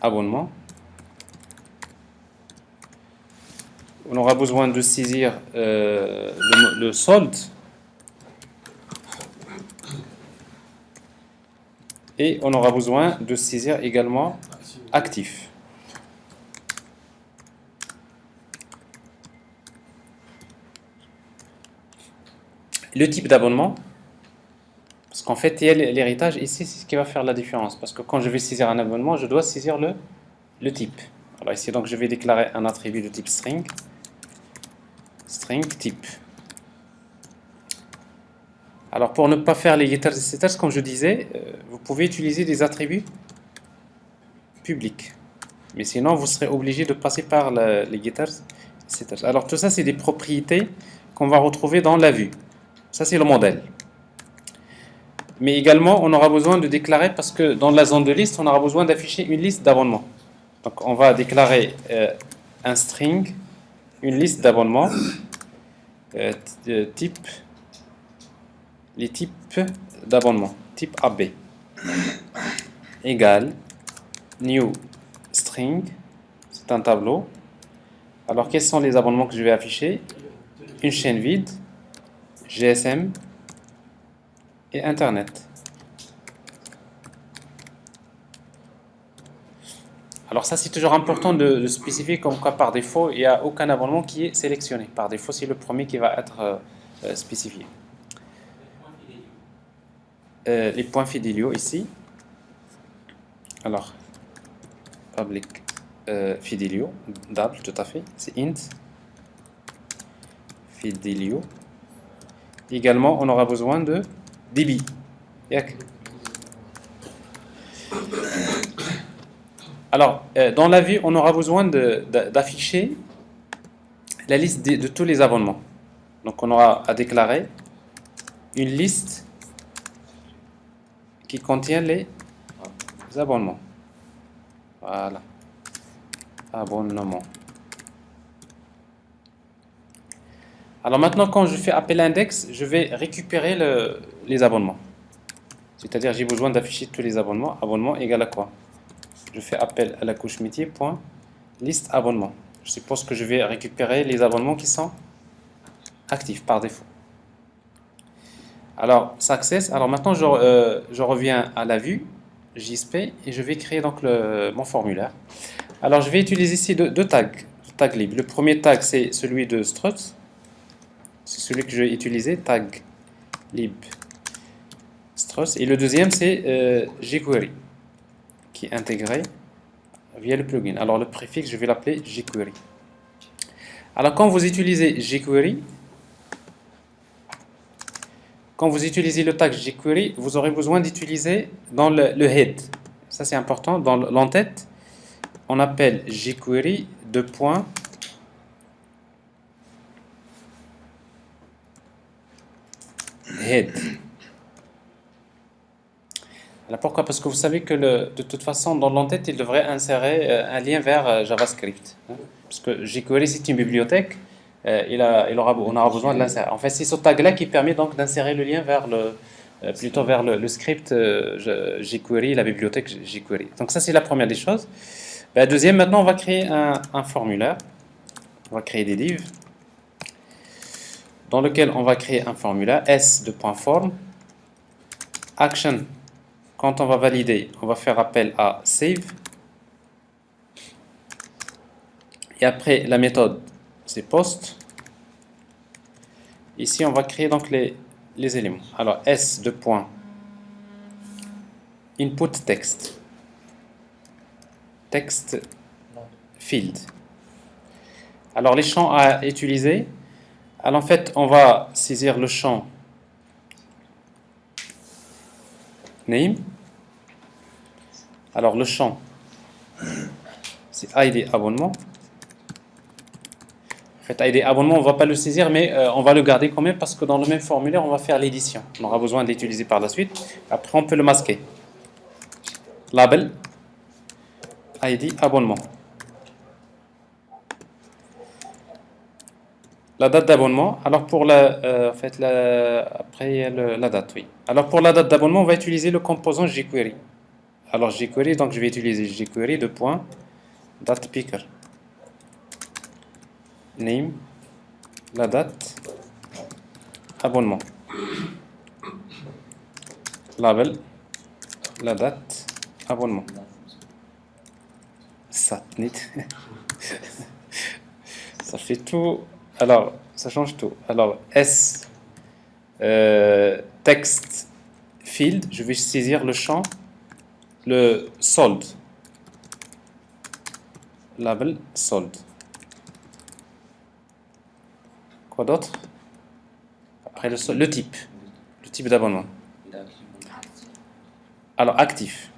abonnement. On aura besoin de saisir le solde. Et on aura besoin de saisir également actif. Le type d'abonnement, parce qu'en fait, il y a l'héritage ici, c'est ce qui va faire la différence. Parce que quand je vais saisir un abonnement, je dois saisir le type. Alors ici, donc, je vais déclarer un attribut de type string. String type. Alors, pour ne pas faire les getters et setters, comme je disais, vous pouvez utiliser des attributs publics. Mais sinon, vous serez obligé de passer par les getters et setters. Alors, tout ça, c'est des propriétés qu'on va retrouver dans la vue. Ça, c'est le modèle. Mais également, on aura besoin de déclarer, parce que dans la zone de liste, on aura besoin d'afficher une liste d'abonnements. Donc, on va déclarer un string, une liste d'abonnements, type, les types d'abonnements, type AB, égale new string, c'est un tableau. Alors, quels sont les abonnements que je vais afficher? Une chaîne vide, GSM et Internet. Alors ça, c'est toujours important de spécifier comme quoi par défaut, il n'y a aucun abonnement qui est sélectionné. Par défaut, c'est le premier qui va être spécifié. Les points fidéliaux ici. Alors, public fidelio, double, tout à fait, c'est int fidelio. Également, on aura besoin de débit. Yak. Alors, dans la vue, on aura besoin d'afficher la liste de tous les abonnements. Donc, on aura à déclarer une liste qui contient les abonnements. Voilà. Abonnement. Alors maintenant, quand je fais appel à index, je vais récupérer les abonnements. C'est-à-dire, j'ai besoin d'afficher tous les abonnements. Abonnement égale à quoi? Je fais appel à la couche métier, point, liste abonnement. Je suppose que je vais récupérer les abonnements qui sont actifs par défaut. Alors, success. Alors maintenant, je reviens à la vue JSP et je vais créer donc mon formulaire. Alors, je vais utiliser ici deux tags lib. Le premier tag, c'est celui de struct. C'est celui que je vais utiliser, tag lib struct. Et le deuxième, c'est jQuery, qui est intégré via le plugin. Alors, le préfixe, je vais l'appeler jQuery. Alors, quand vous utilisez jQuery, quand vous utilisez le tag jQuery, vous aurez besoin d'utiliser dans le head. Ça, c'est important. Dans l'entête, on appelle jQuery head. Alors pourquoi? Parce que vous savez que de toute façon, dans l'entête, il devrait insérer un lien vers JavaScript. Parce que jQuery, c'est une bibliothèque. On aura besoin de l'insérer. En fait, c'est ce tag-là qui permet donc d'insérer le lien vers le script jQuery, la bibliothèque jQuery. Donc ça, c'est la première des choses. La deuxième, maintenant, on va créer un formulaire. On va créer des divs dans lequel on va créer un formulaire s.form action. Quand on va valider, on va faire appel à save. Et après, la méthode, c'est post. Ici, on va créer donc les éléments. Alors, input text. Text field. Alors, les champs à utiliser. Alors, en fait, on va saisir le champ name. Alors, le champ, c'est ID abonnement. En fait, ID abonnement, on ne va pas le saisir, mais on va le garder quand même parce que dans le même formulaire, on va faire l'édition. On aura besoin de l'utiliser par la suite. Après, on peut le masquer. Label, ID abonnement. La date d'abonnement. Alors pour la date, oui. Alors pour la date d'abonnement, on va utiliser le composant jQuery. Alors jQuery, donc je vais utiliser jQuery date picker. Name, la date, abonnement. Label, la date, abonnement. Ça fait tout. Alors, ça change tout. Alors, text field, je vais saisir le champ, le sold. Label, sold. Quoi d'autre? Après, le type d'abonnement. Alors, actif.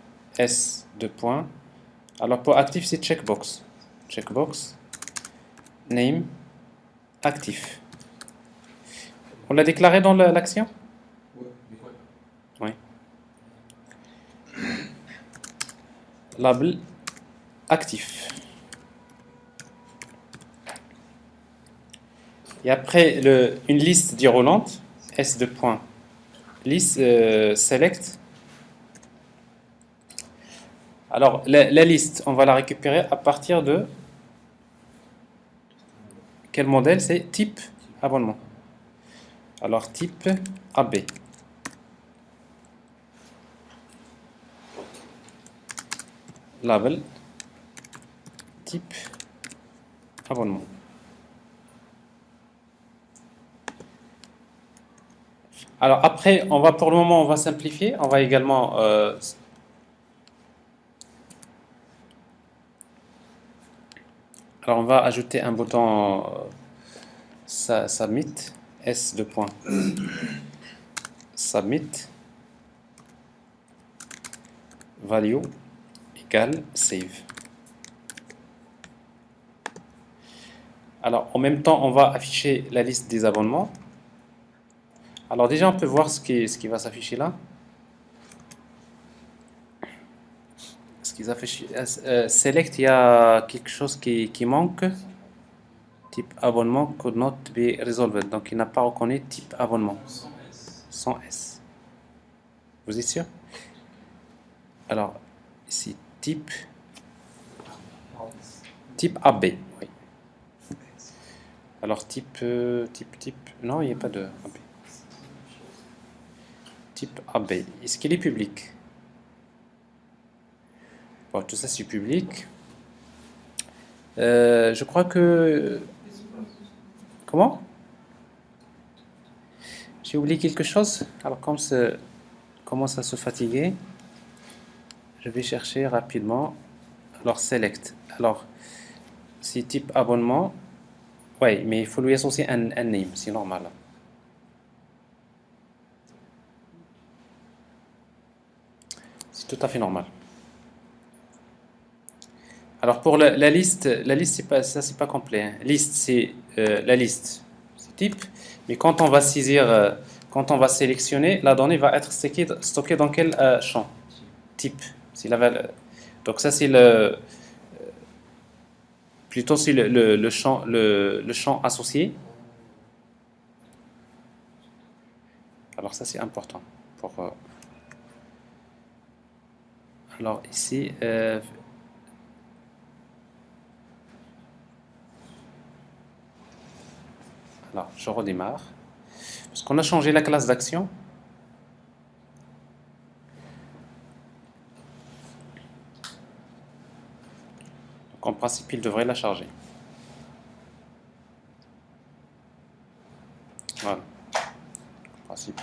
Alors, pour actif, c'est checkbox. Checkbox. Name. Actif. On l'a déclaré dans l'action? Oui. Label actif. Et après une liste déroulante, list select. Alors la liste, on va la récupérer à partir de quel modèle? C'est type abonnement. Alors type AB. Label type abonnement. Alors après, pour le moment, on va simplifier. On va également alors on va ajouter un bouton submit, S de point submit value égale save. Alors en même temps, on va afficher la liste des abonnements. Alors déjà, on peut voir ce qui va s'afficher là. Ce qu'ils affichent, select, il y a quelque chose qui manque. Type abonnement could not be resolved. Donc il n'a pas reconnu type abonnement. Sans S. Vous êtes sûr? Alors ici type AB. Oui. Alors type non, il n'y a pas de AB. Type AB. Est-ce qu'il est public? Bon, tout ça c'est public. Je crois que... Comment? J'ai oublié quelque chose. Alors comme ça commence à se fatiguer, je vais chercher rapidement. Alors select. Alors c'est type abonnement. Oui, mais il faut lui associer un name, c'est normal. C'est tout à fait normal. Alors pour la liste c'est pas complet. Hein. Liste c'est la liste, c'est type. Mais quand on va saisir, quand on va sélectionner, la donnée va être stockée dans quel champ? Type. C'est la valeur. Donc ça c'est plutôt c'est le champ associé. Alors ça c'est important pour. Alors ici. Alors, je redémarre. Parce qu'on a changé la classe d'action. Donc, en principe, il devrait la charger. Voilà. En principe.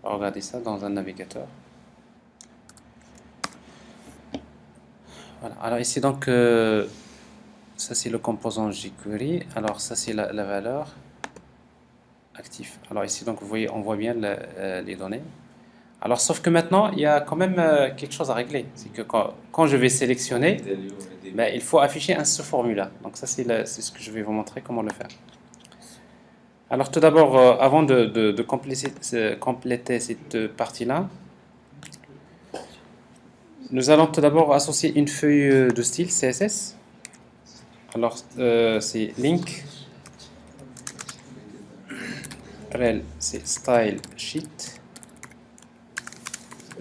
On va regarder ça dans un navigateur. Voilà. Alors ici donc ça c'est le composant jQuery. Alors ça c'est la valeur actif. Alors ici donc vous voyez, on voit bien les données. Alors sauf que maintenant il y a quand même quelque chose à régler. C'est que quand je vais sélectionner, ben, il faut afficher un sous-formula. Donc ça c'est ce que je vais vous montrer comment le faire. Alors tout d'abord avant de compléter cette partie-là, nous allons tout d'abord associer une feuille de style CSS. Alors, c'est link. Rel, c'est style sheet.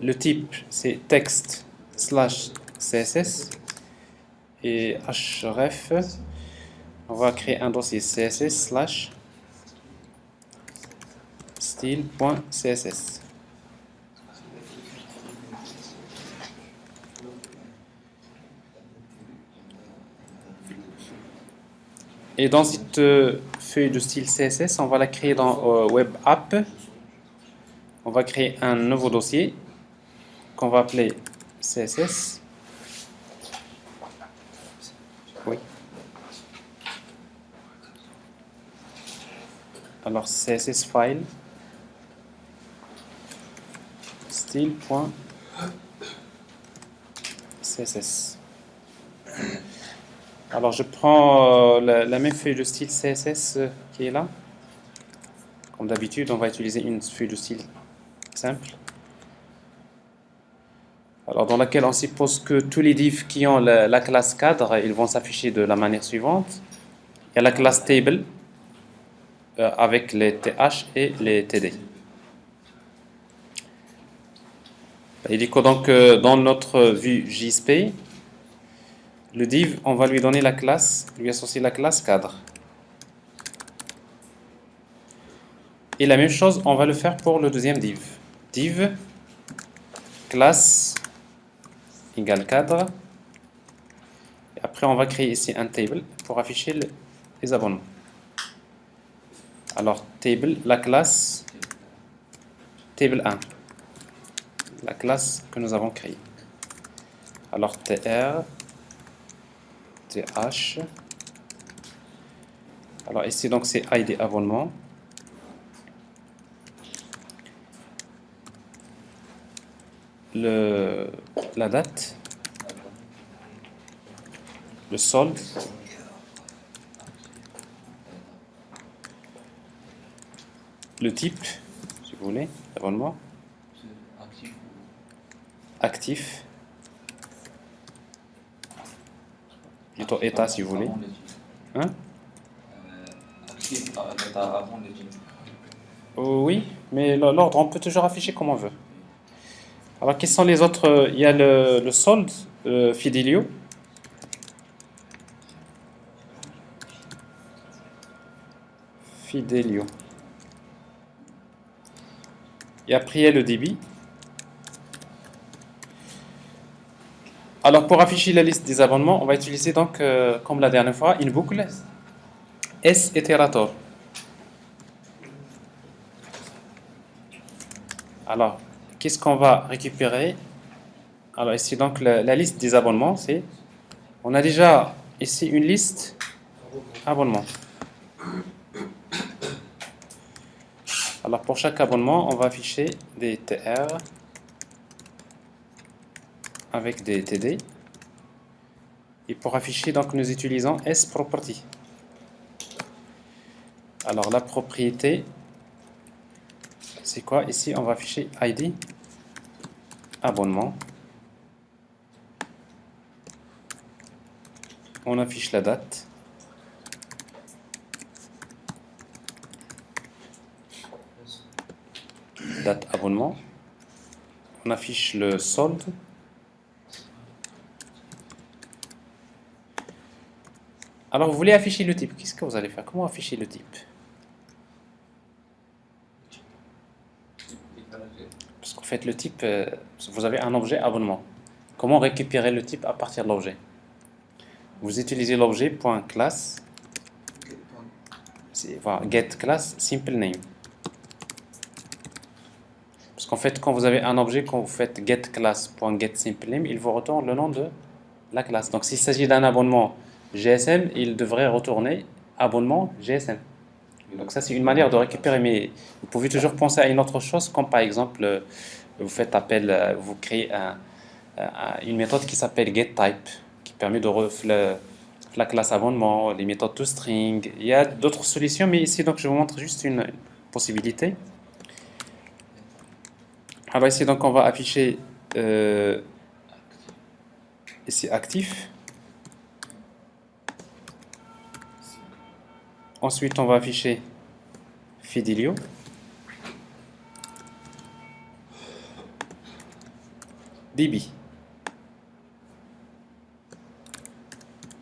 Le type, c'est text / CSS. Et href, on va créer un dossier CSS / style.css. Et dans cette feuille de style CSS, on va la créer dans Web App. On va créer un nouveau dossier qu'on va appeler CSS. Oui. Alors CSS file style.css. Alors je prends la même feuille de style CSS qui est là. Comme d'habitude, on va utiliser une feuille de style simple. Alors dans laquelle on suppose que tous les divs qui ont la classe cadre, ils vont s'afficher de la manière suivante. Il y a la classe table avec les TH et les TD. Il dit que donc dans notre vue JSP, le div, on va lui donner la classe, lui associer la classe cadre. Et la même chose, on va le faire pour le deuxième div. div classe égale cadre. Et après, on va créer ici un table pour afficher les abonnements. Alors, table, la classe table 1, la classe que nous avons créée. Alors, tr, th. Alors, ici, donc, c'est id abonnement. La date, le solde, le type, si vous voulez, d'abonnement, actif, plutôt état si vous voulez. Hein? Actif avant le type. Oui, mais l'ordre, on peut toujours afficher comme on veut. Alors, quels sont les autres? Il y a le solde, Fidelio. Fidelio. Et après, il y a le débit. Alors, pour afficher la liste des abonnements, on va utiliser donc, comme la dernière fois, une boucle S iterator. Alors, qu'est-ce qu'on va récupérer? Alors, ici, donc, la liste des abonnements, c'est... On a déjà ici une liste abonnement. Alors, pour chaque abonnement, on va afficher des TR avec des TD. Et pour afficher, donc, nous utilisons sProperty. Alors, la propriété, c'est quoi? Ici, on va afficher ID, abonnement. On affiche la date. Date abonnement. On affiche le solde. Alors, vous voulez afficher le type. Qu'est-ce que vous allez faire? Comment afficher le type? Parce qu'en fait, le type, vous avez un objet abonnement. Comment récupérer le type à partir de l'objet? Vous utilisez l'objet .class, voilà, getClass simple name. Parce qu'en fait, quand vous avez un objet, quand vous faites getClass.getSimpleName, il vous retourne le nom de la classe. Donc, s'il s'agit d'un abonnement GSM, il devrait retourner abonnement GSM. Donc, ça, c'est une manière de récupérer. Mais vous pouvez toujours penser à une autre chose, comme par exemple, vous faites appel, vous créez une méthode qui s'appelle getType, qui permet de la classe abonnement, les méthodes toString. Il y a d'autres solutions, mais ici, donc, je vous montre juste une possibilité. Alors ici, donc, on va afficher ici actif. Ensuite, on va afficher Fidelio. DB.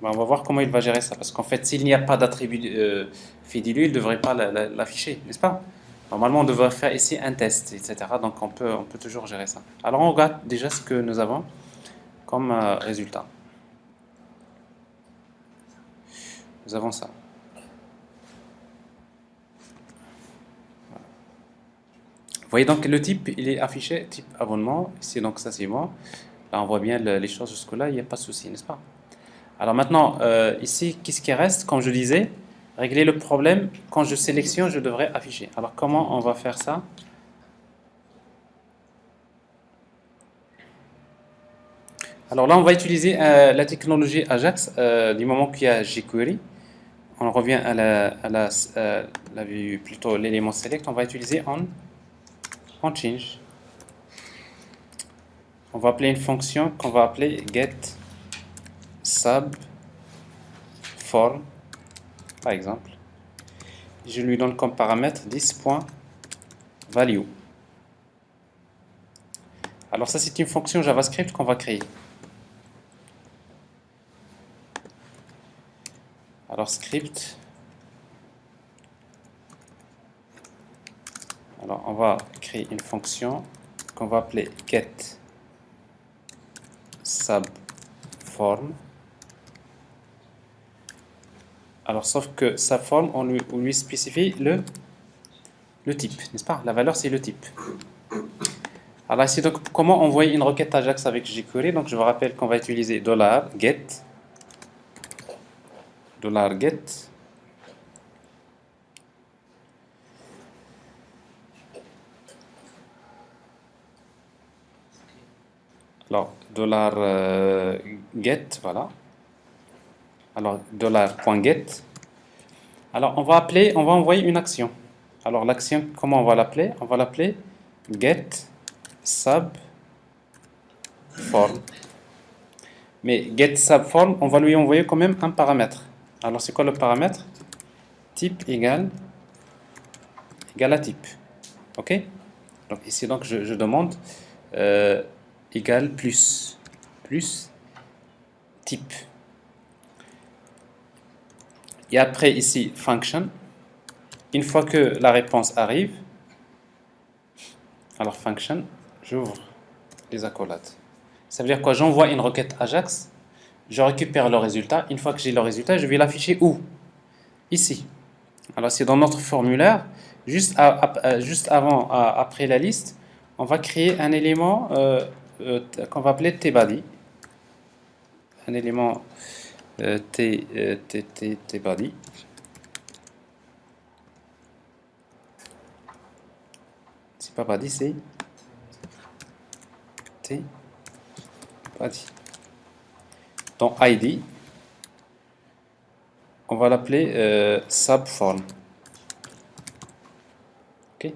On va voir comment il va gérer ça. Parce qu'en fait, s'il n'y a pas d'attribut Fidelio, il ne devrait pas l'afficher, n'est-ce pas? Normalement, on devrait faire ici un test, etc. Donc, on peut toujours gérer ça. Alors, on regarde déjà ce que nous avons comme résultat. Nous avons ça. Vous voyez donc le type, il est affiché, type abonnement. Ici, donc ça, c'est moi. Là, on voit bien les choses jusque-là, il n'y a pas de souci, n'est-ce pas? Alors maintenant, ici, qu'est-ce qui reste? Comme je disais, régler le problème, quand je sélectionne, je devrais afficher. Alors, comment on va faire ça? Alors là, on va utiliser la technologie Ajax du moment qu'il y a jQuery. On revient à la vue, plutôt l'élément select. On va utiliser on change. On va appeler une fonction qu'on va appeler get sub form, par exemple. Je lui donne comme paramètre 10.value. Alors ça, c'est une fonction JavaScript qu'on va créer. Alors script. Alors on va créer une fonction qu'on va appeler get subform. Alors, sauf que subform, on lui spécifie le type, n'est-ce pas? La valeur, c'est le type. Alors ici, donc, comment envoyer une requête Ajax avec jQuery? Donc, je vous rappelle qu'on va utiliser $get. $get. Alors, $get, voilà. Alors, $.get. Alors, on va envoyer une action. Alors, l'action, comment on va l'appeler? On va l'appeler get subform. Mais get subform, on va lui envoyer quand même un paramètre. Alors, c'est quoi le paramètre? Type égale à type. OK? Donc, ici, donc, je demande égale plus type. Et après, ici, function. Une fois que la réponse arrive, alors function, j'ouvre les accolades. Ça veut dire quoi? J'envoie une requête Ajax, je récupère le résultat. Une fois que j'ai le résultat, je vais l'afficher où? Ici. Alors, c'est dans notre formulaire. Juste avant, après la liste, on va créer un élément qu'on va appeler tbody. Un élément tbody. C'est pas body, c'est tbody. Dans ID, on va l'appeler subform. Ok.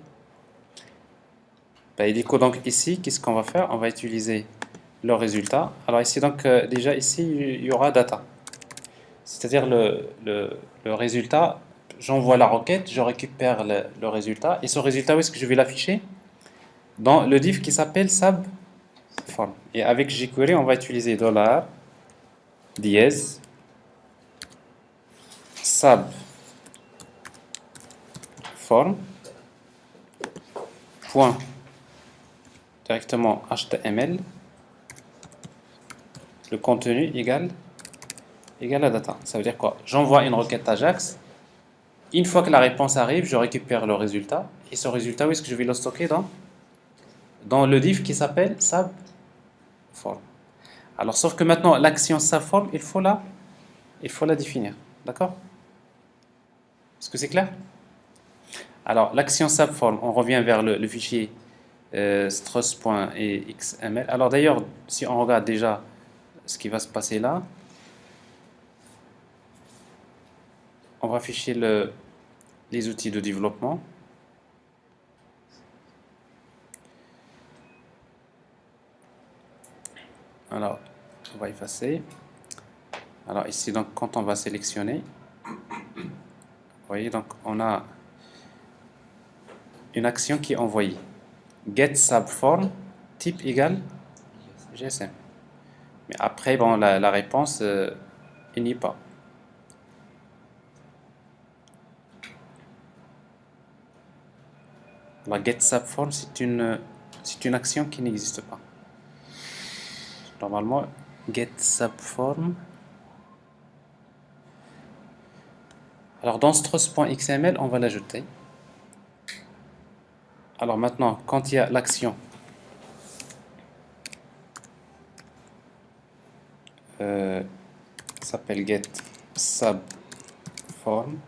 Et du coup, donc ici, qu'est-ce qu'on va faire? On va utiliser le résultat. Alors ici, donc déjà ici, il y aura data. C'est-à-dire le résultat, j'envoie la requête, je récupère le résultat. Et ce résultat, où est-ce que je vais l'afficher? Dans le div qui s'appelle subform. Et avec jQuery, on va utiliser $dièse subform point directement HTML, le contenu égale à data. Ça veut dire quoi? J'envoie une requête Ajax. Une fois que la réponse arrive, je récupère le résultat. Et ce résultat, où est-ce que je vais le stocker? Dans le div qui s'appelle subform. Alors, sauf que maintenant, l'action subform, il faut la définir. D'accord? Est-ce que c'est clair? Alors, l'action subform, on revient vers le fichier struts.xml. Alors d'ailleurs, si on regarde déjà ce qui va se passer là, on va afficher les outils de développement. Alors, on va effacer. Alors ici, donc, quand on va sélectionner, vous voyez, donc on a une action qui est envoyée. Get subform, type égale GSM. Mais après, bon, la réponse, il n'y est pas. La get subform, c'est une action qui n'existe pas. Normalement, get subform. Alors, dans struts.xml, on va l'ajouter. Alors maintenant, quand il y a l'action s'appelle get subform,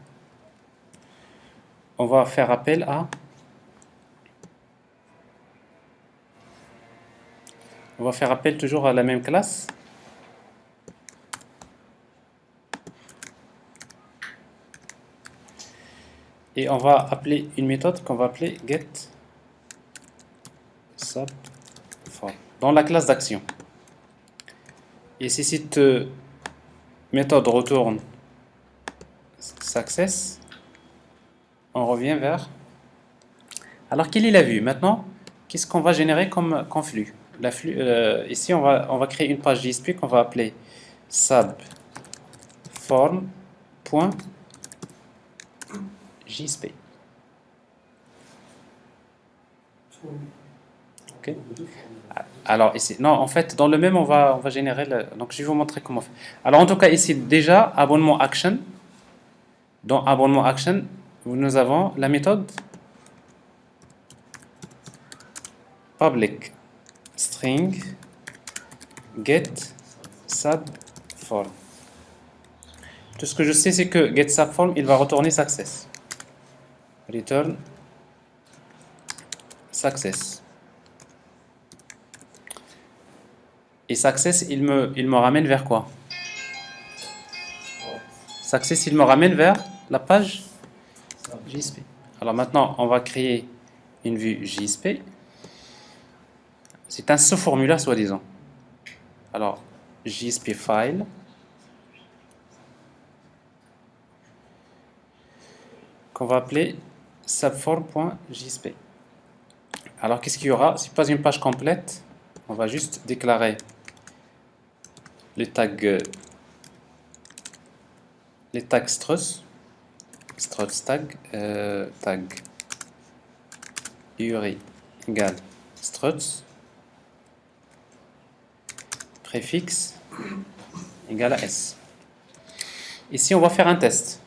on va faire appel à toujours à la même classe. Et on va appeler une méthode qu'on va appeler get subform dans la classe d'action. Et si cette méthode retourne success, on revient vers. Alors quelle est la vue? Maintenant, qu'est-ce qu'on va générer comme flux? Ici, on va créer une page JSP qu'on va appeler subform.jsp. Ok. Alors ici, non, en fait, dans le même, on va générer le. Donc, je vais vous montrer comment faire. Alors, en tout cas, ici, déjà, abonnement action. Dans abonnement action, nous avons la méthode public string get subform. Tout ce que je sais, c'est que get subform, il va retourner success. Return success. Et success, il me ramène vers quoi? Success, il me ramène vers la page JSP. Alors maintenant, on va créer une vue JSP. C'est un sous-formulaire, soi-disant. Alors, JSP file. Qu'on va appeler subform.jsp. Alors, qu'est-ce qu'il y aura? Ce n'est pas une page complète. On va juste déclarer les tags struts tag tag URI égale struts préfixe égale à s. Ici, on va faire un test.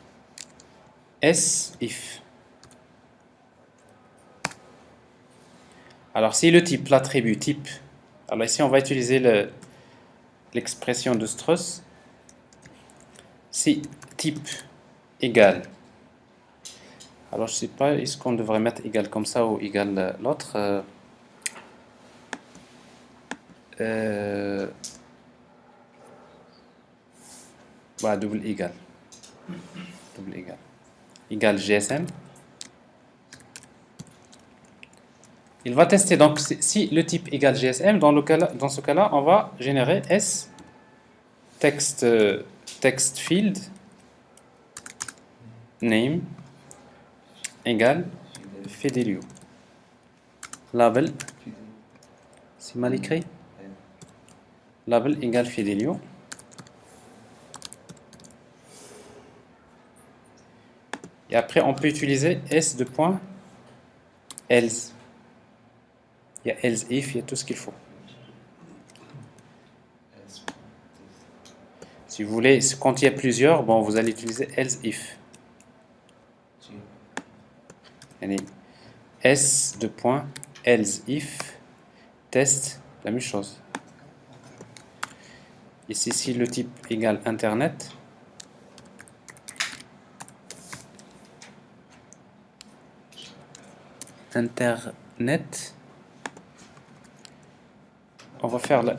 S if. Alors, si le type, l'attribut type, alors ici, on va utiliser l'expression de struts. Si type égale, alors je ne sais pas, est-ce qu'on devrait mettre égal comme ça ou égal l'autre voilà, double égal égal GSM. Il va tester, donc si le type égale GSM, dans ce cas-là, on va générer S text field name égale Fidelio. Label, c'est mal écrit. Label égale Fidelio. Et après, on peut utiliser S de point else. Il y a else if, il y a tout ce qu'il faut. Si vous voulez, quand il y a plusieurs, bon, vous allez utiliser else if. Allez, S de point else if test, la même chose. Ici, si le type égale internet, on va faire là.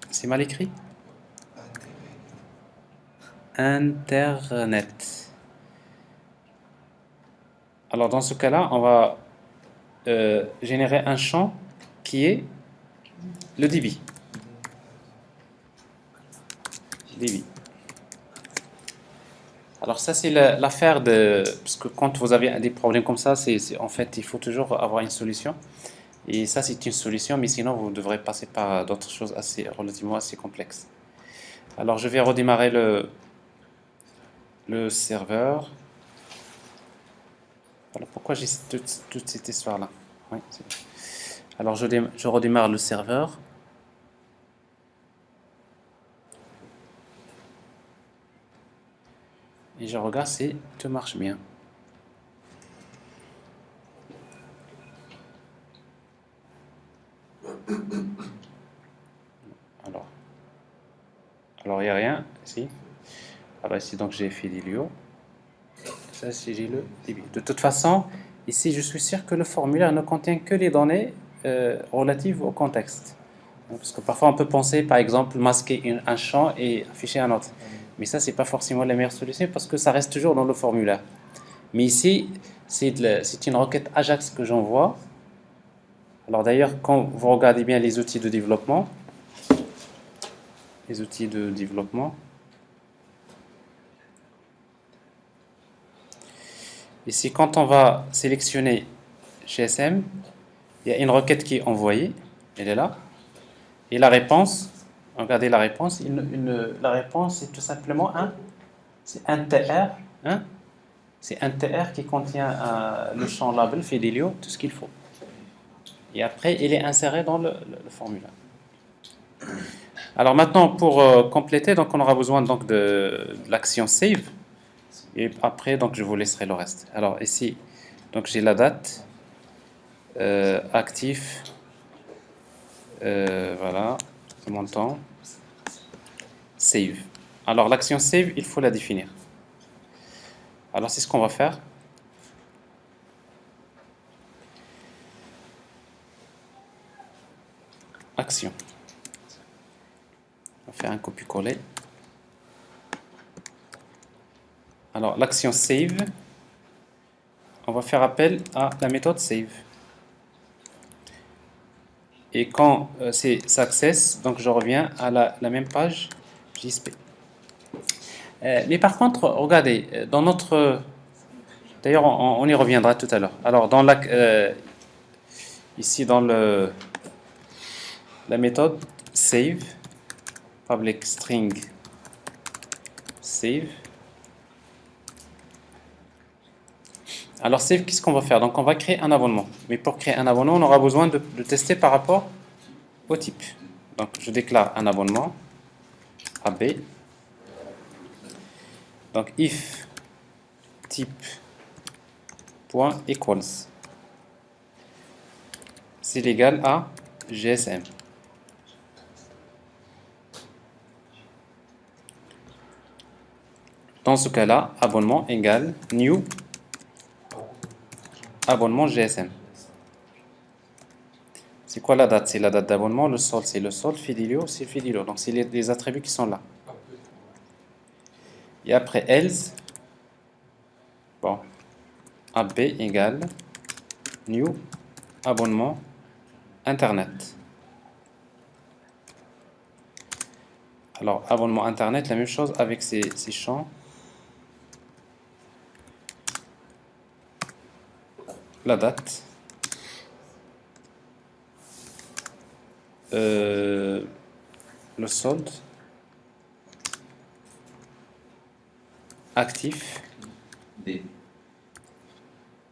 C'est mal écrit? Internet. Alors dans ce cas-là, on va générer un champ qui est le débit. Alors ça c'est l'affaire de... Parce que quand vous avez des problèmes comme ça, en fait il faut toujours avoir une solution. Et ça c'est une solution, mais sinon vous devrez passer par d'autres choses relativement assez complexes. Alors je vais redémarrer le serveur. Alors pourquoi j'ai toute cette histoire-là? Oui, alors je redémarre le serveur. Et je regarde si tout marche bien. Alors il n'y a rien ici. Alors ici donc j'ai Fidelio. Ça c'est j'ai le débit. De toute façon, ici je suis sûr que le formulaire ne contient que les données relatives au contexte. Parce que parfois on peut penser par exemple masquer un champ et afficher un autre. Mais ça, c'est pas forcément la meilleure solution parce que ça reste toujours dans le formulaire. Mais ici, c'est une requête Ajax que j'envoie. Alors d'ailleurs, quand vous regardez bien les outils de développement, ici, quand on va sélectionner GSM, il y a une requête qui est envoyée. Elle est là. Et la réponse, regardez la réponse. La réponse, c'est tout simplement c'est un TR. Hein? C'est un TR qui contient le champ label Fidelio, tout ce qu'il faut. Et après, il est inséré dans le formulaire. Alors maintenant, pour compléter, donc on aura besoin donc de l'action save. Et après, donc je vous laisserai le reste. Alors ici, donc j'ai la date, actif, voilà, le montant, save. Alors l'action save, il faut la définir. Alors c'est ce qu'on va faire. Action. On va faire un copier-coller. Alors l'action save, on va faire appel à la méthode save. Et quand c'est success, donc je reviens à la même page JSP. Mais par contre, regardez, dans notre... D'ailleurs, on y reviendra tout à l'heure. Alors, ici dans la méthode save, public string save. Alors, save, qu'est-ce qu'on va faire? Donc, on va créer un abonnement. Mais pour créer un abonnement, on aura besoin de tester par rapport au type. Donc, je déclare un abonnement, AB. Donc, if type point equals, c'est égal à GSM. Dans ce cas-là, abonnement égale new abonnement GSM. C'est quoi la date? C'est la date d'abonnement. Le solde, c'est le solde. Fidelio, c'est Fidelio. Donc, c'est les attributs qui sont là. Et après, else, bon, AB égale new abonnement Internet. Alors, abonnement Internet, la même chose avec ces champs. La date. Le solde. Actif. D.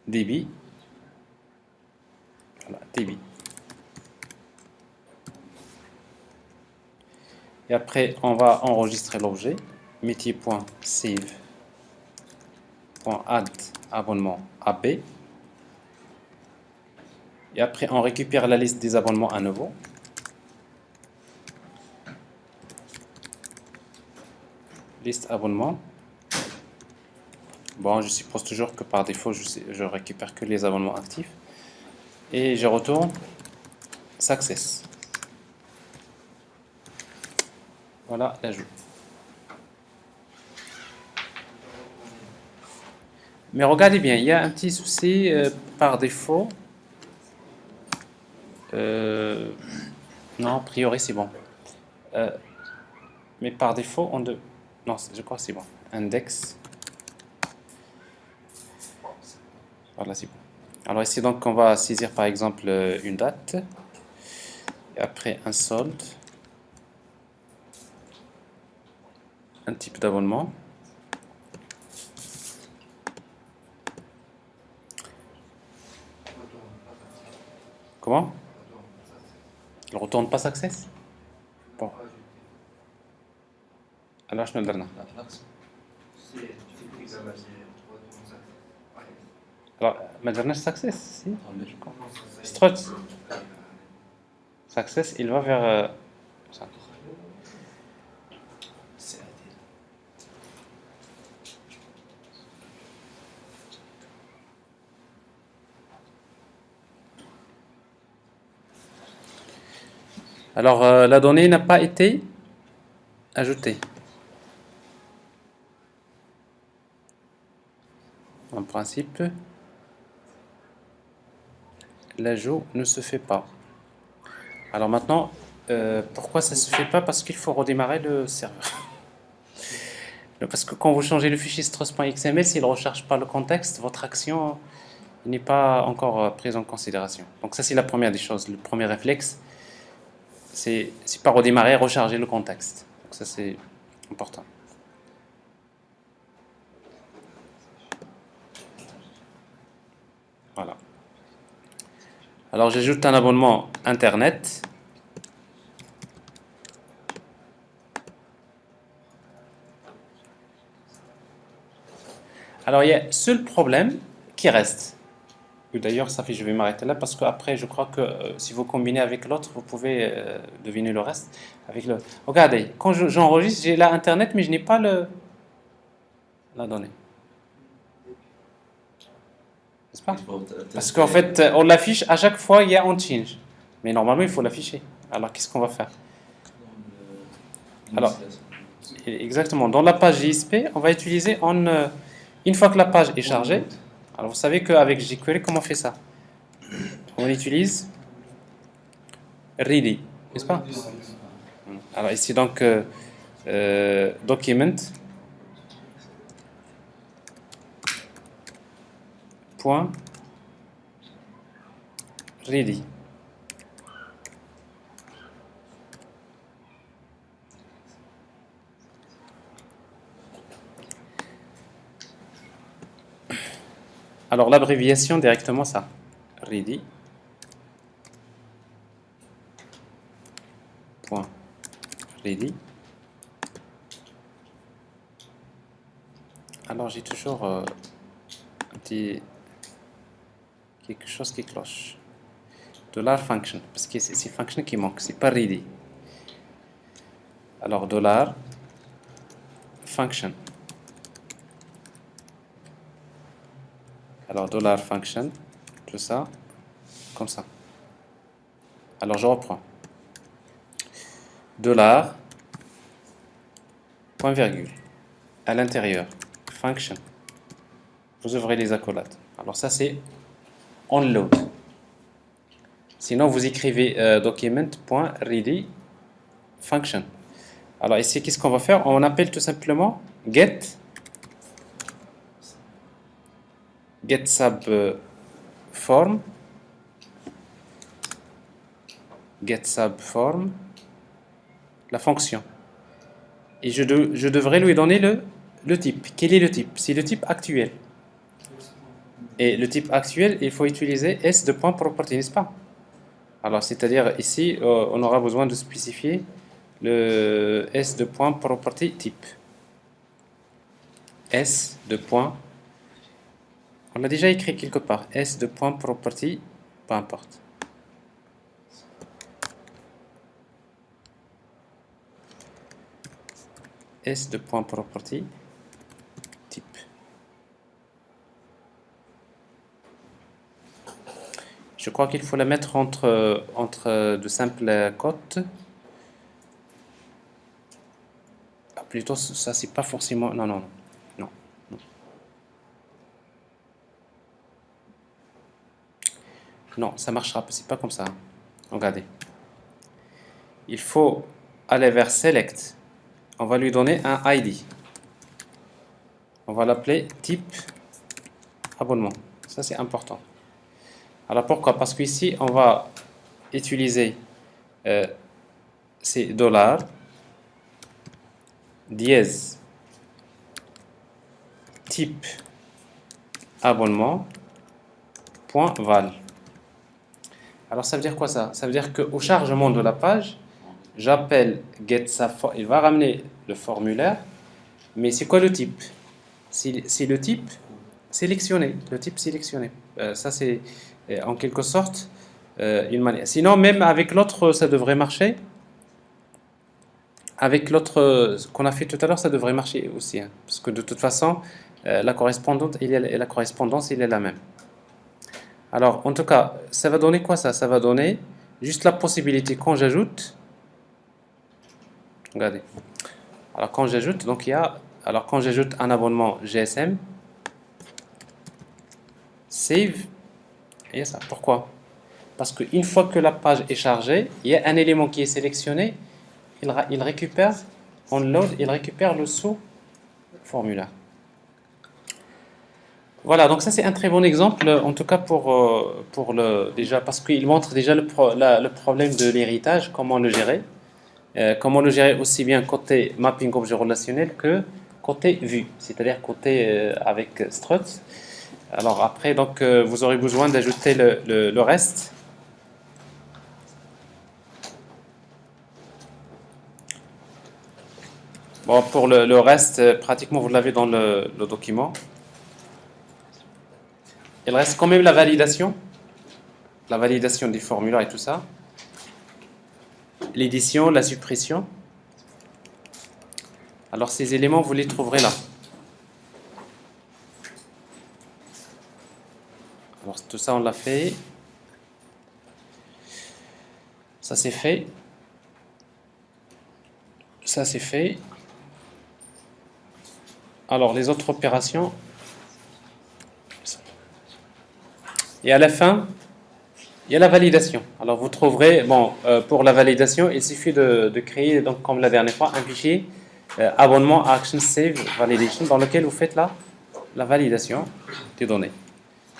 Débit. Voilà, débit. Et après, on va enregistrer l'objet. Métier.save.add abonnement AB. Et après, on récupère la liste des abonnements à nouveau. Liste abonnement. Bon, je suppose toujours que par défaut, je récupère que les abonnements actifs. Et je retourne success. Voilà l'ajout. Mais regardez bien, il y a un petit souci par défaut. Non, a priori c'est bon. Mais par défaut, non, je crois que c'est bon. Index. Voilà, c'est bon. Alors ici, donc, on va saisir par exemple une date. Et après, un solde. Un type d'abonnement. Comment? Il retourne pas success? Bon. Alors, je ne le donne. Alors, ما درناش success, si? Struts. Success, il va vers ça. Alors, la donnée n'a pas été ajoutée. En principe, l'ajout ne se fait pas. Alors maintenant, pourquoi ça ne se fait pas? Parce qu'il faut redémarrer le serveur. Parce que quand vous changez le fichier struts.xml, s'il ne recharge pas le contexte, votre action n'est pas encore prise en considération. Donc ça, c'est la première des choses. Le premier réflexe, c'est pas redémarrer, recharger le contexte. Donc ça, c'est important. Voilà. Alors j'ajoute un abonnement Internet. Alors il y a un seul problème qui reste. D'ailleurs, ça fait, je vais m'arrêter là parce qu'après, je crois que si vous combinez avec l'autre, vous pouvez deviner le reste avec le. Regardez, quand j'enregistre, j'ai là Internet, mais je n'ai pas la donnée. N'est-ce pas? Parce qu'en fait, on l'affiche à chaque fois, il y a on change. Mais normalement, il faut l'afficher. Alors, qu'est-ce qu'on va faire? Alors, exactement. Dans la page JSP, on va utiliser une fois que la page est chargée. Alors, vous savez qu'avec jQuery, comment on fait ça? On utilise ready, n'est-ce pas? Alors, ici, donc, document point ready. Alors, l'abréviation, directement ça. Ready. Point. Ready. Alors, j'ai toujours un petit... quelque chose qui cloche. $function. Parce que c'est function qui manque. C'est pas ready. Alors, $function. Alors, $function, tout ça, comme ça. Alors, je reprends. Point virgule. À l'intérieur, function. Vous ouvrez les accolades. Alors, ça, c'est onload. Sinon, vous écrivez document.ready function. Alors, ici, qu'est-ce qu'on va faire? On appelle tout simplement get subform la fonction et je devrais lui donner le type. Quel est le type? C'est le type actuel, et le type actuel, il faut utiliser s de point property, n'est-ce pas? Alors c'est-à-dire ici on aura besoin de spécifier le s de point property type. S de point, on l'a déjà écrit quelque part, s de point property, peu importe. S de point property type. Je crois qu'il faut la mettre entre de simples cotes. Ah, plutôt ça, c'est pas forcément, non. Non, ça marchera pas, c'est pas comme ça. Regardez. Il faut aller vers Select. On va lui donner un ID. On va l'appeler type abonnement. Ça, c'est important. Alors pourquoi? Parce qu'ici, on va utiliser ces dollars dièse type abonnement point val. Alors ça veut dire quoi ça? Ça veut dire qu'au chargement de la page, j'appelle getSubform, il va ramener le formulaire, mais c'est quoi le type? C'est le type sélectionné, ça c'est en quelque sorte une manière. Sinon même avec l'autre ça devrait marcher. Avec l'autre qu'on a fait tout à l'heure, ça devrait marcher aussi, hein, parce que de toute façon la correspondance il est la même. Alors, en tout cas, ça va donner quoi ça? Ça va donner juste la possibilité quand j'ajoute. Regardez. Alors, quand j'ajoute, donc il y a. Alors, quand j'ajoute un abonnement GSM, save, il y a ça. Pourquoi? Parce qu'une fois que la page est chargée, il y a un élément qui est sélectionné, il récupère, on load, il récupère le sous-formulaire. Voilà, donc ça c'est un très bon exemple, en tout cas déjà, parce qu'il montre déjà le problème de l'héritage, comment le gérer. Comment le gérer aussi bien côté mapping objet relationnel que côté vue, c'est-à-dire côté avec struts. Alors après, donc vous aurez besoin d'ajouter le reste Bon, pour le reste, pratiquement, vous l'avez dans le document. Il reste quand même la validation du formulaire et tout ça. L'édition, la suppression. Alors, ces éléments, vous les trouverez là. Alors, tout ça, on l'a fait. Ça, c'est fait. Ça, c'est fait. Alors, les autres opérations. Et à la fin, il y a la validation. Alors, vous trouverez, bon, pour la validation, il suffit de créer, donc, comme la dernière fois, un fichier abonnement Action Save Validation dans lequel vous faites la validation des données.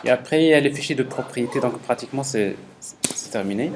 Et après, il y a les fichiers de propriété, donc pratiquement, c'est terminé.